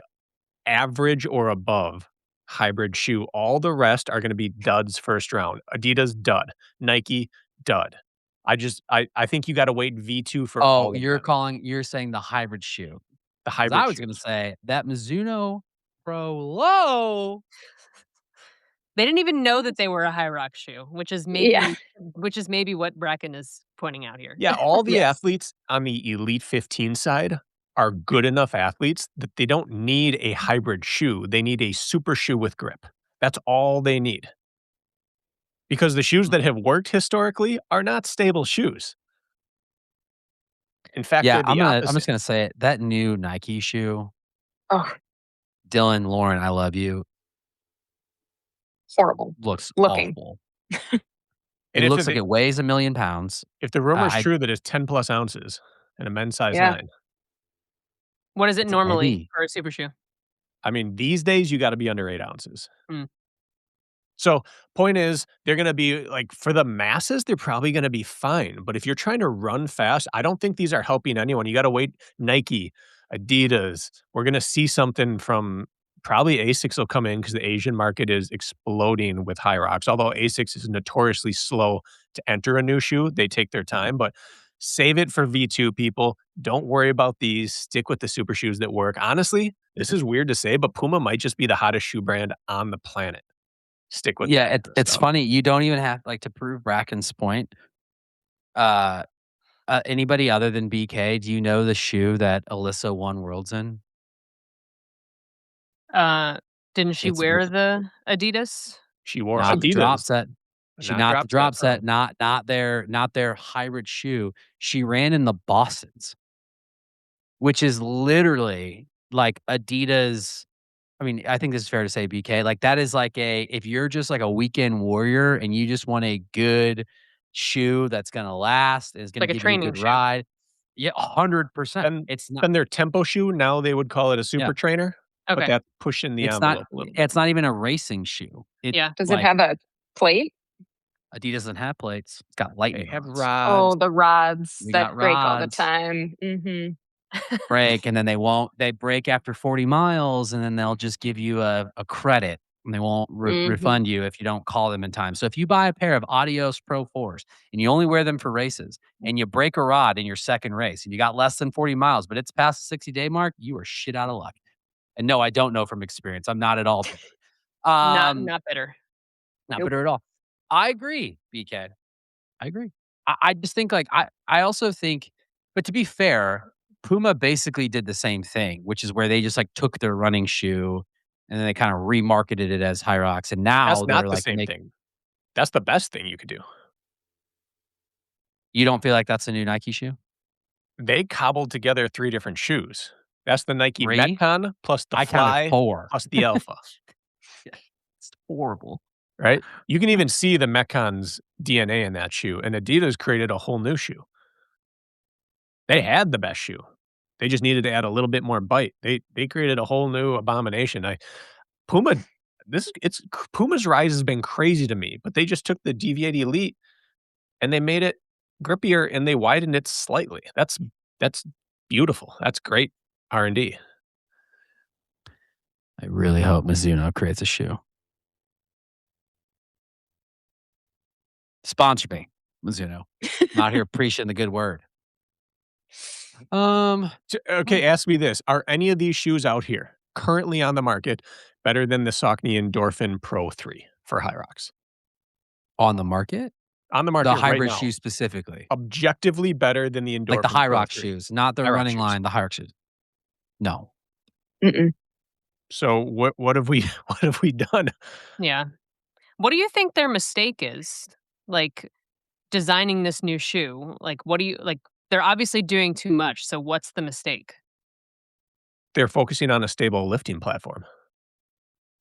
average or above hybrid shoe. All the rest are gonna be duds first round. Adidas, dud. Nike, dud. I think you gotta wait V2 for Oh, all of them. you're saying the hybrid shoe. The 'Cause hybrid I was gonna shoes. say that Mizuno Pro Low. They didn't even know that they were a HYROX shoe, Yeah. which is maybe what Bracken is pointing out here. Yeah, all the Yes. athletes on the Elite 15 side are good enough athletes that they don't need a hybrid shoe. They need a super shoe with grip. That's all they need. Because the shoes that have worked historically are not stable shoes. In fact, Yeah, they're the I'm opposite. just gonna say it. That new Nike shoe, Oh, Dylan, Lauren, I love you, horrible looks looking. awful. And It looks like it weighs 1,000,000 pounds. if the rumor is I true that it's 10 plus ounces and a men's size Yeah. 9, What is it It's normally heavy. for a super shoe? I mean, these days you gotta be under 8 ounces. Hmm. So, point is, they're gonna be like, for the masses, they're probably gonna be fine, but if you're trying to run fast, I don't think these are helping anyone. You gotta wait. Nike, Adidas, we're gonna see something from probably ASICS will come in because the Asian market is exploding with HYROX, although ASICS is notoriously slow to enter a new shoe. They take their time, but Save it for V2, people. Don't worry about these. Stick with the super shoes that work. Honestly, this is weird to say, but Puma might just be the hottest shoe brand on the planet. Stick with Yeah, that kind of it's stuff. funny. You don't even have like to prove Bracken's point. Anybody other than BK, do you know the shoe that Alyssa won worlds in? Didn't she It's wear the Adidas? She wore not the drop Adidas, set. Not the drop set, not their hybrid shoe. She ran in the Bostons, which is literally like Adidas. I mean, I think this is fair to say, BK. Like that is like if you're just like a weekend warrior and you just want a good shoe that's gonna last, is gonna Like a give you a training good shoe. ride. Yeah, 100%. And It's not. then their tempo shoe, now they would call it a super Yeah, trainer, but Okay. that's pushing the it's not. envelope a little bit. It's not even a racing shoe. It Yeah. Does it like have a plate? Adidas doesn't have plates. It's got They lightning have rods. rods. Oh, the rods We that got break all the rods. time. Break, and then they break after 40 miles, and then they'll just give you a credit, and they won't refund you if you don't call them in time. So if you buy a pair of Adios Pro 4s and you only wear them for races and you break a rod in your second race and you got less than 40 miles, but it's past the 60-day mark, you are shit out of luck. And no, I don't know from experience. I'm not at all bitter. Not bitter. Not Nope. bitter at all. I agree, BK. I agree. I just think like I also think, but to be fair, Puma basically did the same thing, which is where they just like took their running shoe and then they kind of remarketed it as HYROX, and That's now not they're the like same thing. That's the best thing you could do. You don't feel like that's a new Nike shoe? They cobbled together 3 different shoes. That's the Nike 3? Metcon plus the I counted Fly 4. plus the Alpha, Yeah, it's horrible. right? You can even see the Metcon's DNA in that shoe, and Adidas created a whole new shoe. They had the best shoe. They just needed to add a little bit more bite. They created a whole new abomination. Puma Puma's rise has been crazy to me, but they just took the Deviate Elite and they made it grippier and they widened it slightly. That's beautiful. That's great R&D. I really hope Mizuno creates a shoe. Sponsor me, Mizuno. I'm out here preaching the good word. Okay, ask me this. Are any of these shoes out here currently on the market better than the Saucony Endorphin Pro 3 for HYROX? On the market? On the market The right hybrid now. shoe specifically. Objectively better than the Endorphin Like the Pro HYROX 3. shoes, not the HYROX running shoes. line, the HYROX shoes. No. So what have we what have we done? Yeah. What do you think their mistake is? Like designing this new shoe? Like what do you like they're obviously doing too much. So what's the mistake? They're focusing on a stable lifting platform.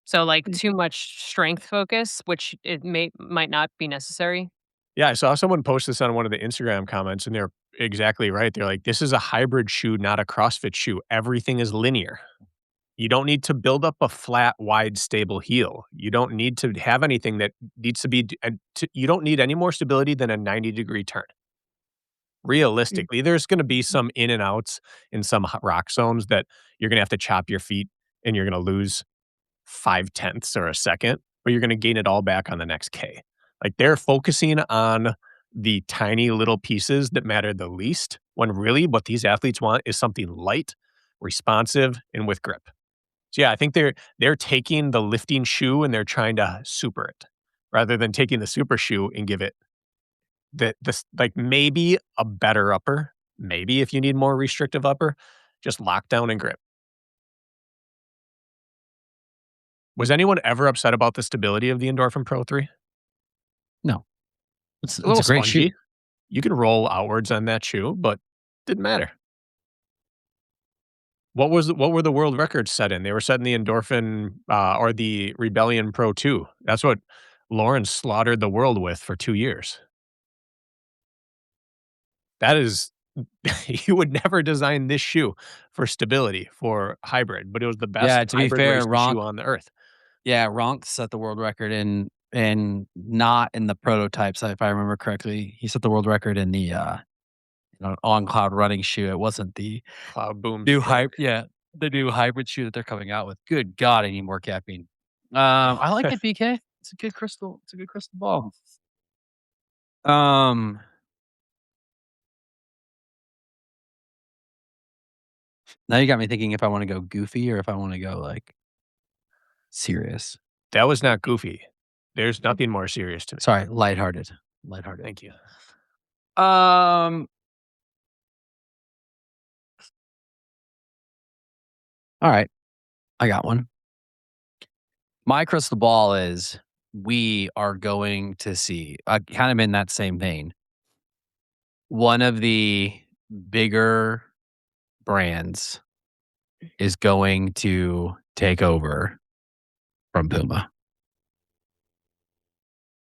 So like too much strength focus, which it might not be necessary. Yeah, I saw someone post this on one of the Instagram comments, and they're exactly right. They're like, "This is a hybrid shoe, not a CrossFit shoe. Everything is linear. You don't need to build up a flat, wide, stable heel. You don't need to have anything that needs to be you don't need any more stability than a 90-degree turn. Realistically, there's gonna be some in and outs in some rock zones that you're gonna have to chop your feet, and you're gonna lose 0.5 or a second, but you're gonna gain it all back on the next K." Like, they're focusing on the tiny little pieces that matter the least, when really what these athletes want is something light, responsive, and with grip. So, yeah, I think they're taking the lifting shoe and they're trying to super it, rather than taking the super shoe and give it like, maybe a better upper, maybe if you need more restrictive upper, just lockdown and grip. Was anyone ever upset about the stability of the Endorphin Pro 3? No. It's A little a great spongy. shoe. You can roll outwards on that shoe, but didn't matter. What were the world records set in? They were set in the Endorphin or the Rebellion Pro 2. That's what Lauren slaughtered the world with for 2 years. That is you would never design this shoe for stability for hybrid, but it was the best Yeah, to be hybrid fair, racing shoe on the earth. Yeah, Ronk set the world record in and not in the prototypes, if I remember correctly. He set the world record in the on cloud running shoe. It wasn't the Cloud Boom new Strike. hype. Yeah, the new hybrid shoe that they're coming out with. Good God, I need more caffeine. I like it, BK. It's a good crystal. It's a good crystal ball. Now you got me thinking if I want to go goofy or if I want to go like serious. That was not goofy. There's nothing more serious to me. Sorry, lighthearted. Lighthearted. Thank you. All right. I got one. My crystal ball is we are going to see, kind of in that same vein, one of the bigger brands is going to take over from Puma.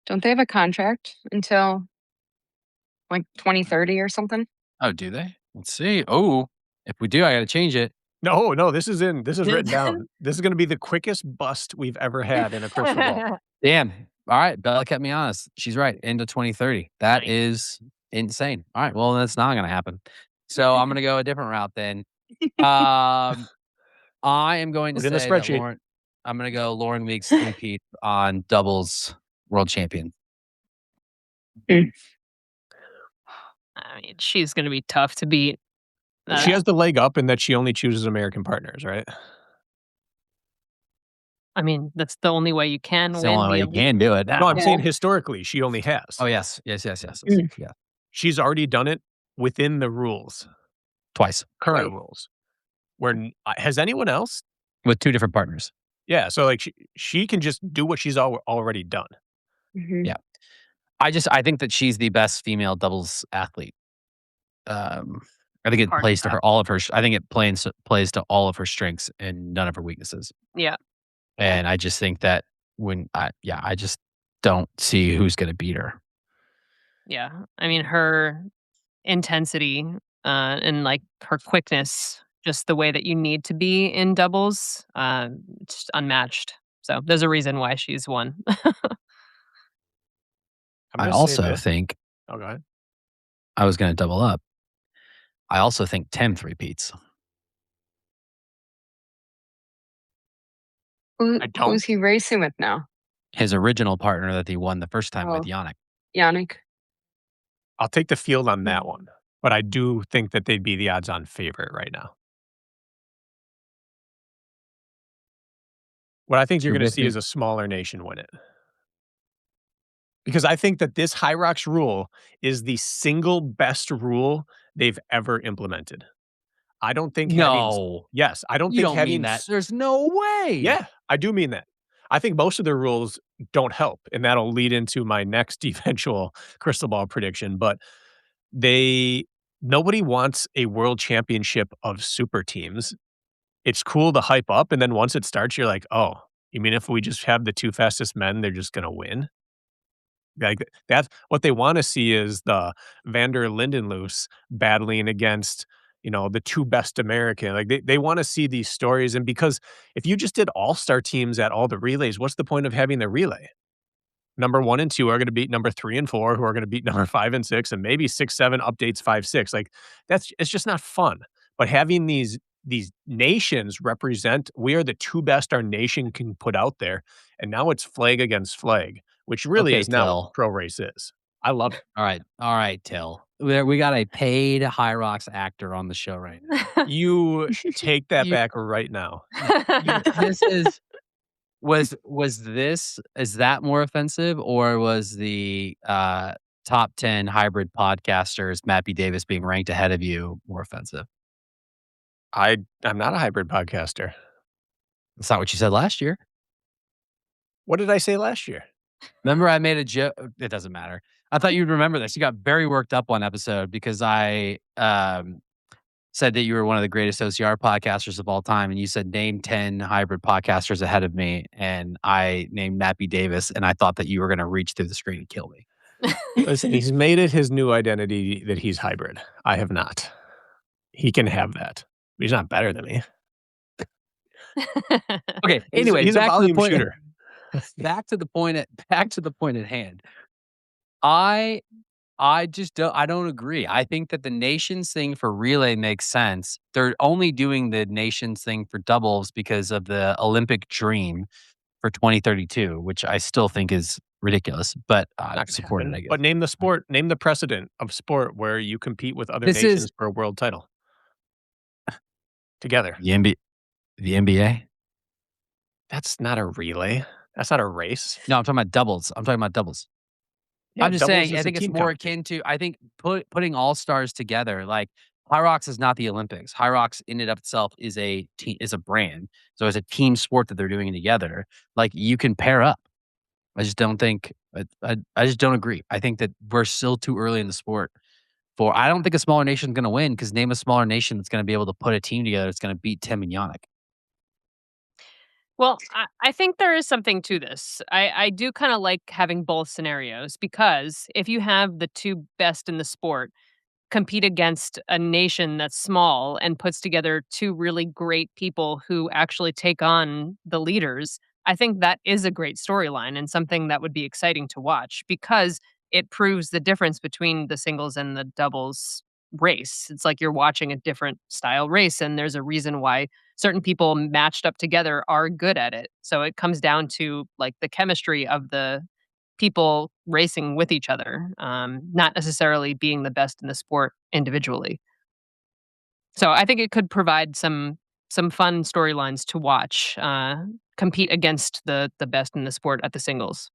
Don't they have a contract until like 2030 or something? Oh, do they? Let's see. Oh, if we do, I got to change it. No, this is written down. This is going to be the quickest bust we've ever had in a crystal ball. Damn. All right. Bella kept me honest. She's right. Into 2030. That is insane. All right. Well, that's not going to happen. So I'm going to go a different route then. I am going to Look in the say that spreadsheet. I'm going to go Lauren Weeks repeat on doubles world champion. I mean, she's going to be tough to beat. She has the leg up in that she only chooses American partners, right? I mean, that's the only way you can It's win. the only way you can do it. No, I'm saying historically, she only has. Oh, yes. Yes. Mm. Yeah. She's already done it within the rules, Twice current rules. Where has anyone else? with two different partners. Yeah, so like she can just do what she's already done. Mhm. Yeah. I think that she's the best female doubles athlete. I think it Hard plays to to her all of her. I think it plays to all of her strengths and none of her weaknesses. Yeah. And I just think that I just don't see who's going to beat her. Yeah. I mean, her intensity and like her quickness, just the way that you need to be in doubles, just unmatched. So there's a reason why she's won. I also think Oh, go ahead. I was going to double up. I also think Tim repeats. Who's he racing with now? His original partner that he won the first time with Oh. Yannick. Yannick. I'll take the field on that one, but I do think that they'd be the odds-on favorite right now. What I think you're going to see is a smaller nation win it. Because I think that this HYROX rule is the single best rule they've ever implemented. I don't think yes, I don't think having that. There's no way. Yeah, I do mean that. I think most of their rules don't help, and that'll lead into my next eventual crystal ball prediction, but nobody wants a world championship of super teams. It's cool to hype up, and then once it starts, you're like, oh, you mean if we just have the two fastest men, they're just going to win? Like that's what they want to see is the Vander Lindenloos battling against, the two best American. Like they want to see these stories. And because if you just did all-star teams at all the relays, what's the point of having the relay? Number 1 and 2 are going to beat number 3 and 4, who are going to beat number 5 and 6, and maybe 6, 7 updates 5, 6. Like it's just not fun. But having these nations represent, we are the two best our nation can put out there. And now it's flag against flag, which really is now what pro race is. I love it. All right, Till. We got a paid HYROX actor on the show right now. You take that back right now. This is is that more offensive, or was the top 10 hybrid podcasters, Matt B. Davis, being ranked ahead of you more offensive? I'm not a hybrid podcaster. That's not what you said last year. What did I say last year? Remember, I made a joke. It doesn't matter. I thought you'd remember this. You got very worked up one episode because I said that you were one of the greatest OCR podcasters of all time, and you said name 10 hybrid podcasters ahead of me, and I named Matt B. Davis, and I thought that you were going to reach through the screen and kill me. Listen, he's made it his new identity that he's hybrid. I have not. He can have that. He's not better than me. Okay. Anyway, he's a volume shooter. Back to the point at hand. I don't agree. I think that the nations thing for relay makes sense. They're only doing the nations thing for doubles because of the Olympic dream for 2032, which I still think is ridiculous, but I support it, I guess. But name the sport, name the precedent of sport where you compete with other nations for a world title. together. The NBA? That's not a relay. That's not a race. No, I'm talking about doubles. I'm just doubles saying, is I a think it's team more competition. akin to, I think putting all stars together, like HYROX is not the Olympics. HYROX in and of itself is a brand. So it's a team sport that they're doing together. Like you can pair up. I just don't think, I just don't agree. I think that we're still too early in the sport I don't think a smaller nation is going to win because name a smaller nation that's going to be able to put a team together that's going to beat Tim and Yannick. Well, I think there is something to this. I do kind of like having both scenarios because if you have the two best in the sport compete against a nation that's small and puts together two really great people who actually take on the leaders, I think that is a great storyline and something that would be exciting to watch because it proves the difference between the singles and the doubles race. It's like you're watching a different style race, and there's a reason why certain people matched up together are good at it. So it comes down to like the chemistry of the people racing with each other, not necessarily being the best in the sport individually. So I think it could provide some fun storylines to watch, compete against the best in the sport at the singles.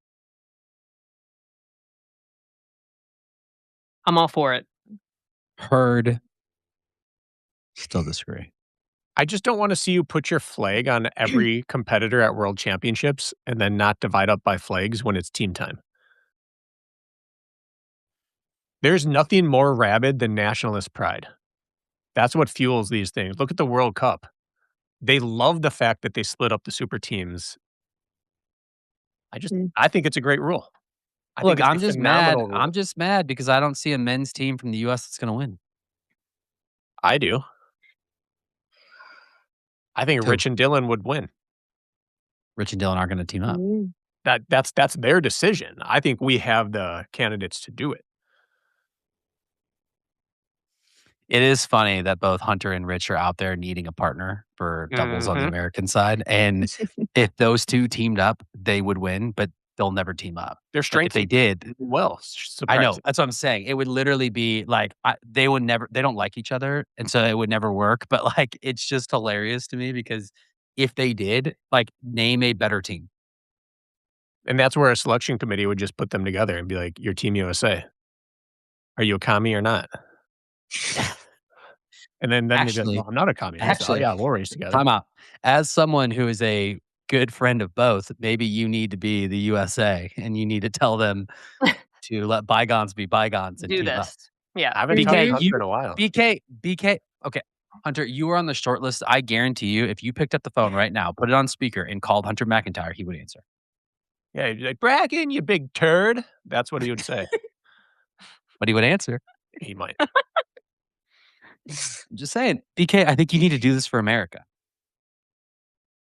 I'm all for it. Heard. Still disagree. I just don't want to see you put your flag on every competitor at World Championships and then not divide up by flags when it's team time. There's nothing more rabid than nationalist pride. That's what fuels these things. Look at the World Cup. They love the fact that they split up the super teams. I think it's a great rule. Look, I'm a just mad. phenomenal rule. I'm just mad because I don't see a men's team from the U.S. that's going to win. I do. I think Who? Rich and Dylan would win. Rich and Dylan aren't going to team up. That's their decision. I think we have the candidates to do it. It is funny that both Hunter and Rich are out there needing a partner for doubles on the American side. And if those two teamed up, they would win, but they'll never team up. Their Like, strength if they did, well, I know. That's what I'm saying. It would literally be like, they don't like each other. And so it would never work. But like, it's just hilarious to me because if they did, like, name a better team. And that's where a selection committee would just put them together and be like, "You're Team USA. Are you a commie or not?" And then you'd be like, "Well, I'm not a commie." Actually, yeah, we'll race together. Time out. As someone who is a good friend of both, maybe you need to be the USA and you need to tell them to let bygones be bygones and Do team up. this. Yeah. I haven't talked to BK, Hunter in a while. BK. Okay, Hunter, you were on the short list. I guarantee you, if you picked up the phone right now, put it on speaker, and called Hunter McIntyre, he would answer. Yeah, he'd be like, "Bracken, you big turd." That's what he would say. But he would answer. He might. I'm just saying, BK, I think you need to do this for America.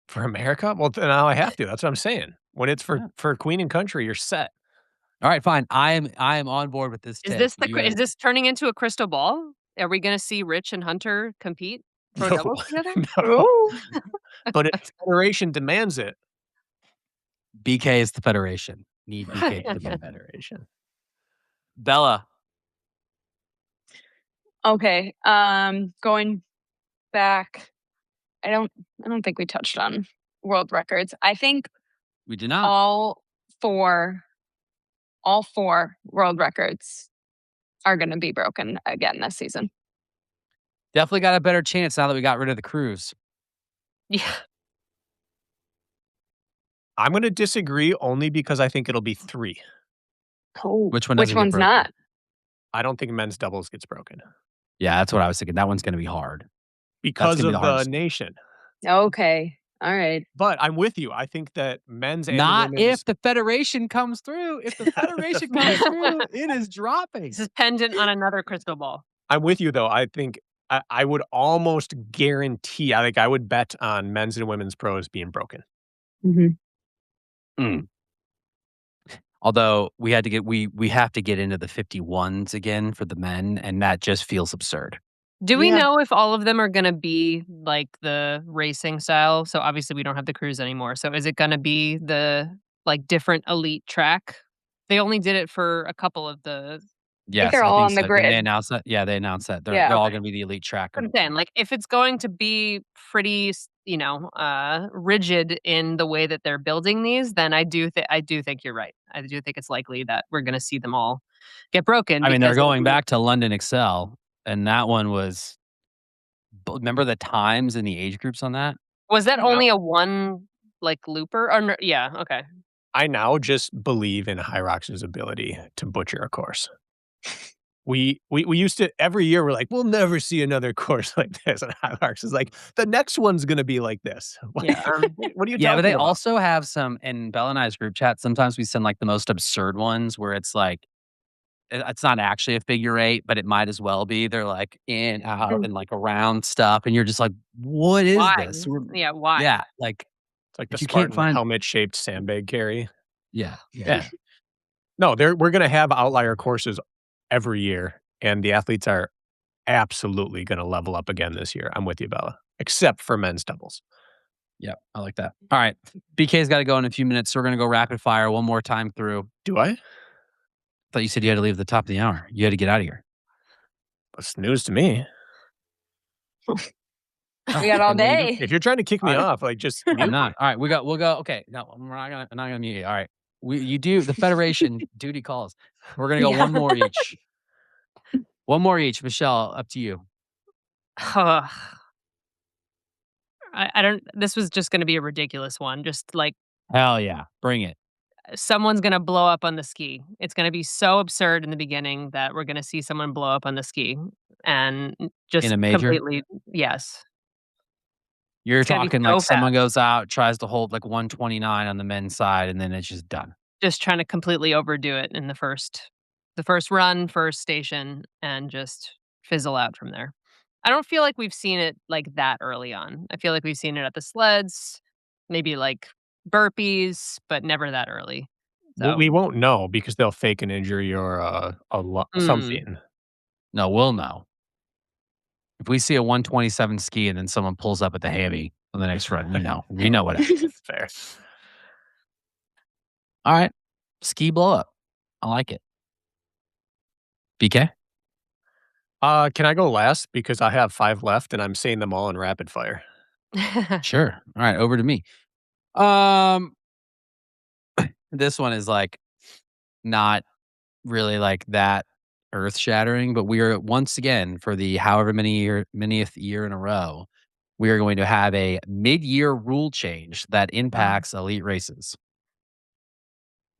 For America? Well, then now I have to. That's what I'm saying. When it's for Queen and Country, you're set. All right, fine. I am on board with this. Is this turning into a crystal ball? Are we going to see Rich and Hunter compete for doubles together? No. But if Federation demands it. BK is the Federation. Need BK to be the Federation. Bella. Okay. Going back, I don't think we touched on world records. I think We did not. all four world records are going to be broken again this season. Definitely got a better chance now that we got rid of the cruise. Yeah. I'm going to disagree only because I think it'll be 3. Oh, Which one? Which one's not? I don't think men's doubles gets broken. Yeah, that's what I was thinking. That one's going to be hard. Because of the the hardest. nation. Okay. All right. But I'm with you. I think that men's and Not women's... if the Federation comes through. If the Federation comes through, it is dropping. This is pendant on another crystal ball. I'm with you, though. I think I would almost guarantee, I would bet on men's and women's pros being broken. Mm-hmm. Although we have to get into the 51s again for the men, and that just feels absurd. Do we know if all of them are going to be like the racing style? So obviously we don't have the cruise anymore. So is it going to be the like different elite track? They only did it for a couple of the Yes, they're I all think on the so. Didn't they grid. announce that? Yeah, they announced that. They're Yeah. all Okay. gonna be the elite tracker. I'm saying, like, if it's going to be pretty, rigid in the way that they're building these, then I do think you're right. I do think it's likely that we're gonna see them all get broken I mean, they're because it'll going be back to London Excel, and that one was remember the times and the age groups on that? Was that I know. only a one, like, looper? Or no yeah, okay. I now just believe in HYROX's ability to butcher a course. We used to every year we're like, we'll never see another course like this, and HYROX is like, the next one's gonna be like this. Yeah, What are you Yeah, but they talking about? also have some in Bella and I's group chat, sometimes we send, like, the most absurd ones where it's like it's not actually a figure eight, but it might as well be. They're, like, in, out, and, like, around stuff, and you're just like, "What is why? this?" Yeah, why? Yeah, like, It's like the if you can't Spartan find helmet-shaped sandbag carry. yeah. Yeah. No, we're gonna have outlier courses every year, and the athletes are absolutely gonna level up again this year. I'm with you, Bella, except for men's doubles. Yeah, I like that. All right. BK's gotta go in a few minutes, so we're gonna go rapid fire one more time through. Do I? Thought you said you had to leave at the top of the hour. You had to get out of here. That's news to me. We got all And there you go. day. If you're trying to kick me All right. off, like, just I'm mute not. me. All right, we'll go. Okay, no, I'm not gonna mute you. All right, you do the federation duty calls. We're gonna go Yeah. one more each. One more each. Michelle, up to you. I don't this was just gonna be a ridiculous one, just, like, Hell yeah, bring it. someone's gonna blow up on the ski. It's gonna be so absurd in the beginning that we're gonna see someone blow up on the ski, and just In a major? completely yes. You're It's gonna be talking so like someone fast. goes out, tries to hold like 129 on the men's side, and then it's just done. Just trying to completely overdo it in the first run, first station, and just fizzle out from there. I don't feel like we've seen it, like, that early on. I feel like we've seen it at the sleds, maybe, like, burpees, but never that early. Well, So we won't know because they'll fake an injury or Mm. something. No, we'll know. If we see a 127 ski and then someone pulls up at the hammy on the next run, we know what happened. Fair. All right, ski blow up. I like it. BK? Can I go last because I have 5 left and I'm saying them all in rapid fire? Sure. All right, over to me. Um, this one is like not really like that earth shattering, but we are once again for the however manyth year in a row, we are going to have a mid-year rule change that impacts elite races.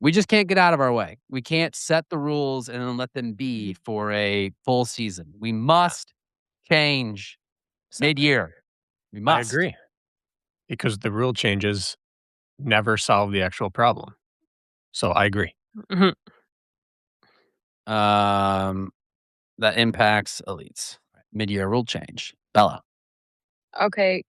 We just can't get out of our way. We can't set the rules and then let them be for a full season. We must change mid-year. We I must. agree. Because the rule changes never solve the actual problem. So I agree. Mhm. That impacts elites. Mid-year rule change. Bella. Okay,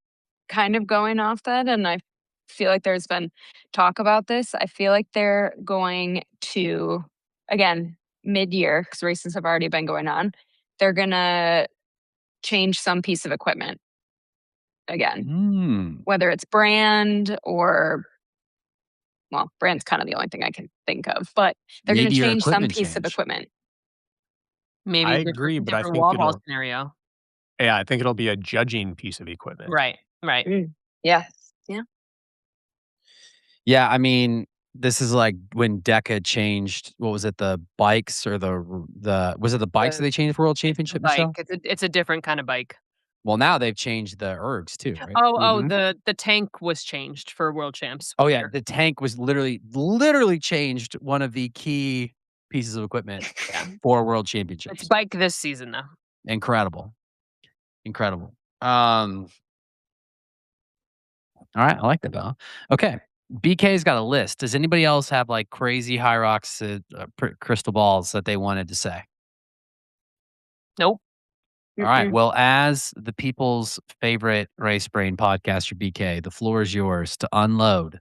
kind of going off that, and I feel like there's been talk about this. I feel like they're going to, again, mid-year, because races have already been going on, they're gonna change some piece of equipment again, whether it's brand or, well, brand's kind of the only thing I can think of, but they're gonna Mid-year change some equipment piece of change. equipment. Maybe I a agree, but I different think wall ball it'll scenario. yeah, I think it'll be a judging piece of equipment. Right, right. Yes. Yeah. Yeah, I mean, this is like when DECA changed, what was it, the bikes or the was it the bikes that The they changed for World Championship, Bike. Michelle? It's a different kind of bike. Well, now they've changed the ergs too, right? Oh, Mhm. the tank was changed for world champs. Oh yeah, here. the tank was literally changed one of the key pieces of equipment Yeah. for World It's Championships. bike this season though. Incredible. All right, I like that, Bella. Okay. BK's got a list. Does anybody else have like crazy HYROX crystal balls that they wanted to say? Nope. All right. Well, as the people's favorite race brain podcaster, BK, the floor is yours to unload.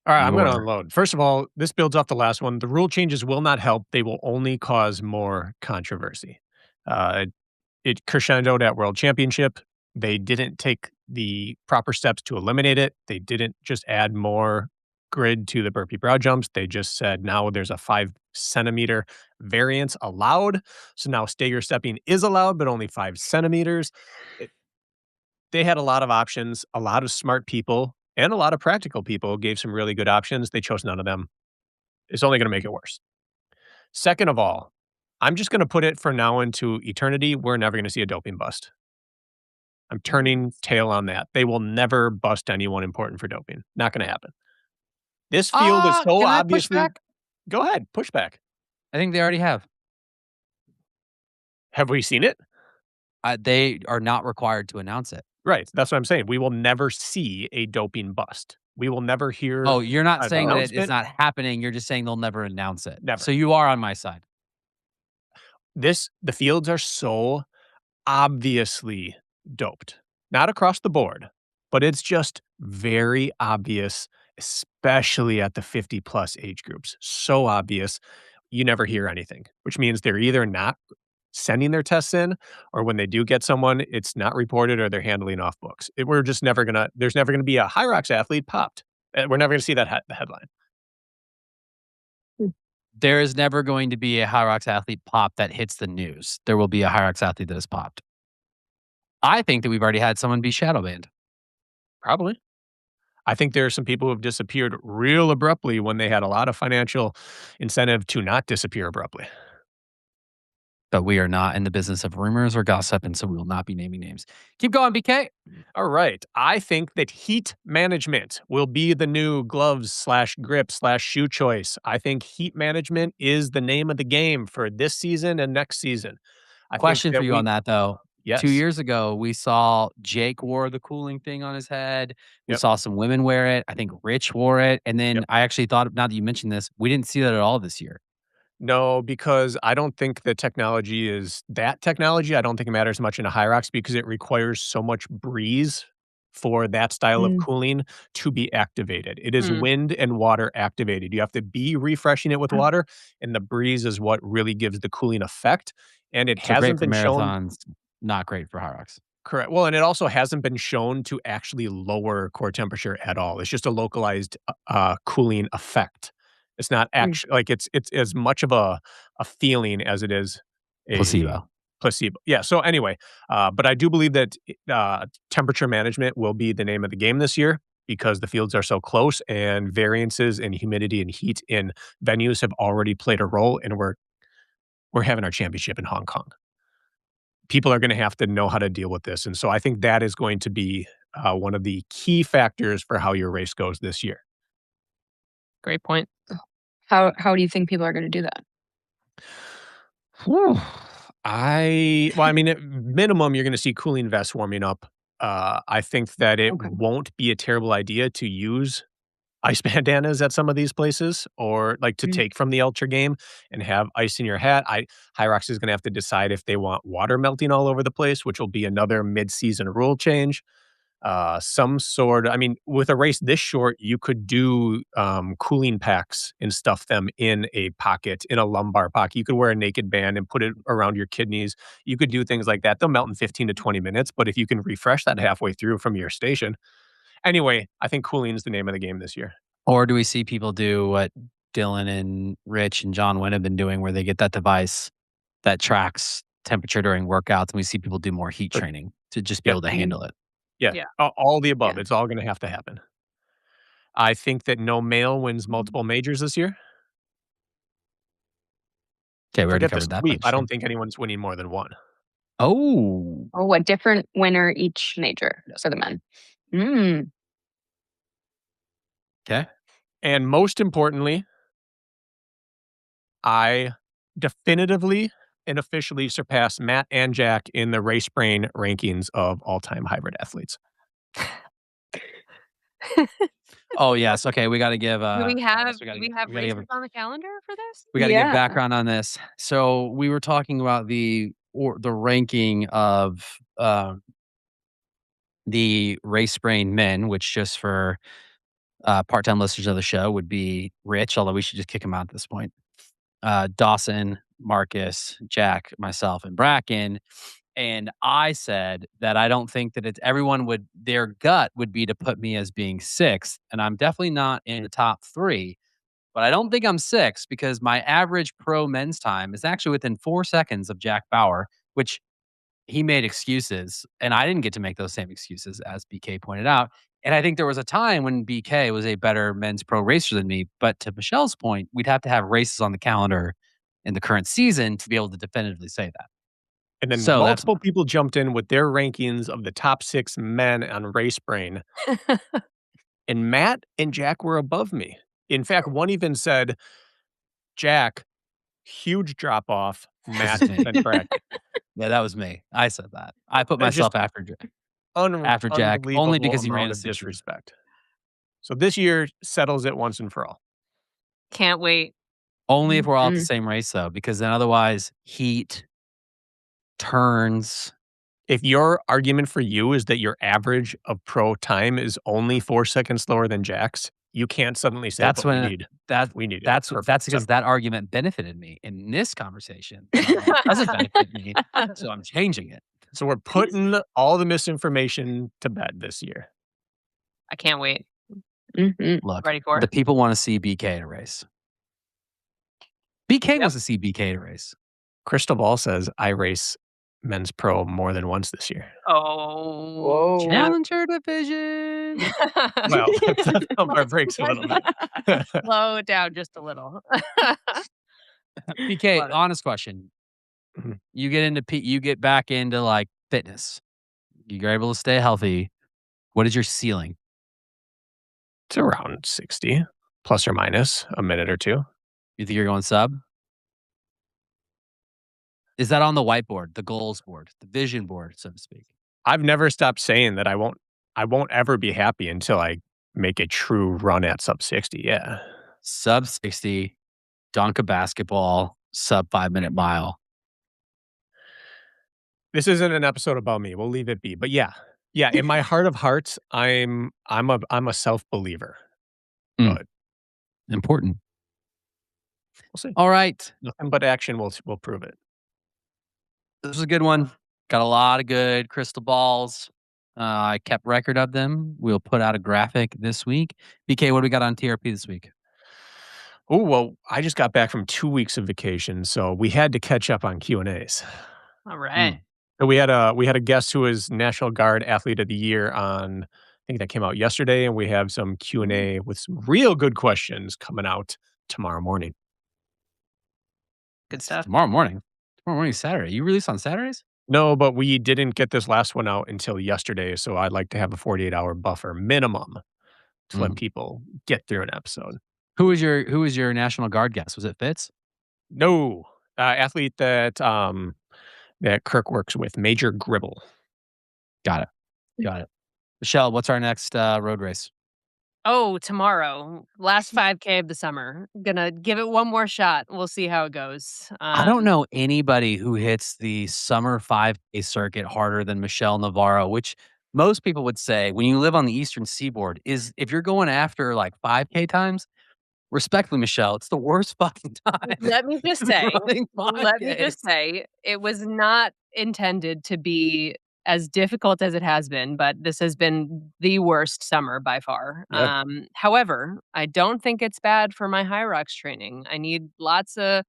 All right, I'm going to Your- unload. First of all, this builds off the last one. The rule changes will not help. They will only cause more controversy. It crescendoed at World Championship. They didn't take the proper steps to eliminate it. They didn't just add more grid to the burpee brow jumps. They just said now there's a 5 centimeter variants allowed. So now stagger stepping is allowed, but only 5 centimeters. They had a lot of options. A lot of smart people and a lot of practical people gave some really good options. They chose none of them. It's only going to make it worse. Second of all, I'm just going to put it for now into eternity. We're never going to see a doping bust. I'm turning tail on that. They will never bust anyone important for doping. Not going to happen. This field is so Can I push obviously. back? Go ahead, push back. I think they already have. Have we seen it? They are not required to announce it. Right. That's what I'm saying. We will never see a doping bust. We will never hear. Oh, you're not an saying that it's announcement. not happening. You're just saying they'll never announce it. Never. So you are on my side. The fields are so obviously doped. Not across the board, but it's just very obvious, especially at the 50 plus age groups. So obvious, you never hear anything, which means they're either not sending their tests in, or when they do get someone, it's not reported or they're handling off books. We're just never gonna. There's never gonna be a HYROX athlete popped. We're never gonna see that headline. There is never going to be a HYROX athlete pop that hits the news. There will be a HYROX athlete that is popped. I think that we've already had someone be shadow banned. Probably. I think there are some people who have disappeared real abruptly when they had a lot of financial incentive to not disappear abruptly. But we are not in the business of rumors or gossip, and so we will not be naming names. Keep going, BK. All right. I think that heat management will be the new gloves/grip/shoe choice. I think heat management is the name of the game for this season and next season. Question for you on that, though. Yes. 2 years ago, we saw Jake wore the cooling thing on his head. We Yep. saw some women wear it. I think Rich wore it. And then Yep. I actually thought, now that you mentioned this, we didn't see that at all this year. No, because I don't think the technology is that technology. I don't think it matters much in a HYROX because it requires so much breeze for that style of cooling to be activated. It is wind and water activated. You have to be refreshing it with water, and the breeze is what really gives the cooling effect. And it So hasn't great for been shown. marathons, not great for HYROX. Correct. Well, and it also hasn't been shown to actually lower core temperature at all. It's just a localized cooling effect. It's not actually like it's as much of a feeling as it is a Placebo. Yeah. So anyway, but I do believe that temperature management will be the name of the game this year because the fields are so close and variances in humidity and heat in venues have already played a role, and we're having our championship in Hong Kong. People are going to have to know how to deal with this. And so I think that is going to be one of the key factors for how your race goes this year. Great point. How do you think people are going to do that? I mean, at minimum, you're going to see cooling vests warming up. I think that it won't be a terrible idea to use ice bandanas at some of these places or like to take from the ultra game and have ice in your hat. HYROX is going to have to decide if they want water melting all over the place, which will be another mid-season rule change. Some sort of, I mean, with a race this short, you could do cooling packs and stuff them in a pocket, in a lumbar pocket. You could wear a naked band and put it around your kidneys. You could do things like that. They'll melt in 15 to 20 minutes, but if you can refresh that halfway through from your station. Anyway, I think cooling is the name of the game this year. Or do we see people do what Dylan and Rich and John Wynn have been doing where they get that device that tracks temperature during workouts, and we see people do more heat training to just be able to handle it? Yeah. All the above. It's all going to have to happen. I think that no male wins multiple majors this year. Okay, we already Forget the covered that. sweep. I don't think anyone's winning more than one. Oh, a different winner each major for the men. Okay. And most importantly, I definitively and officially surpassed Matt and Jack in the race brain rankings of all-time hybrid athletes. Oh, yes. Okay, we got to give. Do we have we gotta races give- on the calendar for this? We got to give background on this. So we were talking about the ranking of the race brain men, which just for part-time listeners of the show would be Rich, although we should just kick him out at this point. Dawson, Marcus, Jack, myself, and Bracken. And I said that I don't think that it's their gut would be to put me as being sixth. And I'm definitely not in the top three, but I don't think I'm 6 because my average pro men's time is actually within 4 seconds of Jack Bauer, which he made excuses, and I didn't get to make those same excuses, as BK pointed out. And I think there was a time when BK was a better men's pro racer than me. But to Michelle's point, we'd have to have races on the calendar in the current season to be able to definitively say that. And then So that's multiple people jumped in with their rankings of the top 6 men on Race Brain. And Matt and Jack were above me. In fact, one even said, Jack, huge drop off, Matt me. and Bracken. Yeah, that was me. I said that. I put That's just myself after Jack only because he ran amount a of 60. disrespect. So this year settles it once and for all. Can't wait. Only if we're all at the same race, though, because then otherwise, heat, turns. If your argument for you is that your average of pro time is only 4 seconds slower than Jack's, you can't suddenly say That's "But when we need that's perfect because that argument benefited me in this conversation. It doesn't benefit me, so I'm changing it. So we're putting all the misinformation to bed this year. I can't wait. Look, Ready for the it? people want to see BK to race. BK Yep. wants to see BK to race. Crystal Ball says I race men's pro more than once this year. Oh, Whoa. Jack. Challenger division. Well, let's pump our brakes a little bit. Slow it down just a little. BK, Love it. honest question. Mhm. You get back into like fitness. You're able to stay healthy. What is your ceiling? It's around 60, plus or minus a minute or two. You think you're going sub? Is that on the whiteboard, the goals board, the vision board, so to speak? I've never stopped saying that I won't ever be happy until I make a true run at sub 60. Yeah. Sub 60, dunk a basketball, sub 5-minute mile. This isn't an episode about me. We'll leave it be. But yeah. Yeah, in my heart of hearts, I'm a self-believer. But Important. we'll see. All right. Nothing but action will prove it. This was a good one. Got a lot of good crystal balls. I kept record of them. We'll put out a graphic this week. BK, what do we got on TRP this week? Oh, well, I just got back from 2 weeks of vacation, so we had to catch up on Q&As. All right. So we had a guest who was National Guard Athlete of the Year on, I think that came out yesterday, and we have some Q&A with some real good questions coming out tomorrow morning. Good stuff. Tomorrow morning. Tomorrow morning is Saturday. You release on Saturdays? No, but we didn't get this last one out until yesterday, so I'd like to have a 48-hour buffer minimum to let people get through an episode. Who was your National Guard guest? Was it Fitz? No, athlete that Kirk works with, Major Gribble. Got it. Michelle, what's our next road race? Oh, tomorrow. Last 5K of the summer. Gonna give it one more shot. We'll see how it goes. I don't know anybody who hits the summer 5K circuit harder than Michelle Navarro, which most people would say when you live on the Eastern Seaboard is if you're going after like 5K times, respectfully, Michelle, it's the worst fucking time. Let me just say, it was not intended to be as difficult as it has been, but this has been the worst summer by far. Yeah. However, I don't think it's bad for my HYROX training. I need lots of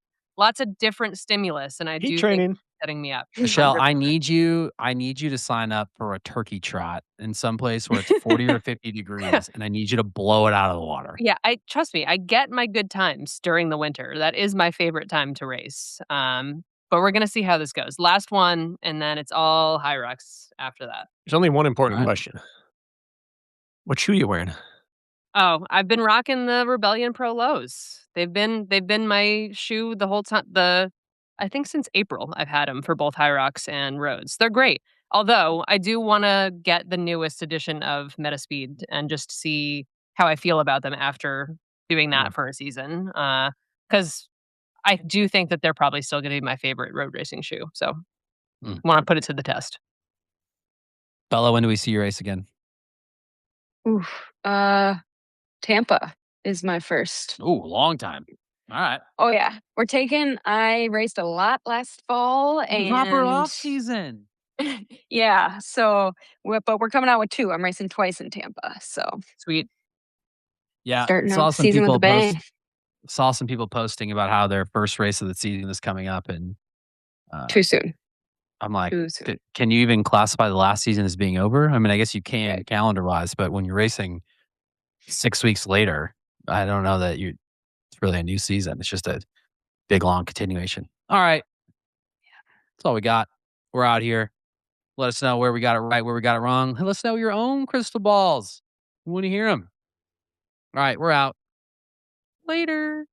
different stimulus, and I do think it's setting me up. Michelle, I need you to sign up for a turkey trot in some place where it's 40 or 50 degrees, and I need you to blow it out of the water. Yeah, trust me, I get my good times during the winter. That is my favorite time to race. But we're gonna see how this goes. Last one, and then it's all HYROX after that. There's only one important question. What shoe you wearing? Oh, I've been rocking the Rebellion Pro Lows. They've been my shoe the whole time. I think since April I've had them for both HYROX and roads. They're great. Although I do want to get the newest edition of Metaspeed and just see how I feel about them after doing that for a season. Because I do think that they're probably still going to be my favorite road racing shoe. So want to put it to the test. Bella, when do we see you race again? Oof. Tampa is my first. Oh, long time. All right. Oh yeah, I raced a lot last fall and Proper off season. Yeah, so but we're coming out with 2. I'm racing twice in Tampa, so Sweet. Yeah, starting saw out the some season with people a bang. saw some people posting about how their first race of the season is coming up, and Too soon. I'm like, Too soon. can you even classify the last season as being over? I mean, I guess you can Right. calendar-wise, but when you're racing 6 weeks later, I don't know that it's really a new season. It's just a big, long continuation. All right. That's all we got. We're out here. Let us know where we got it right, where we got it wrong. Let us know your own crystal balls. We want to hear them. All right, we're out. Later.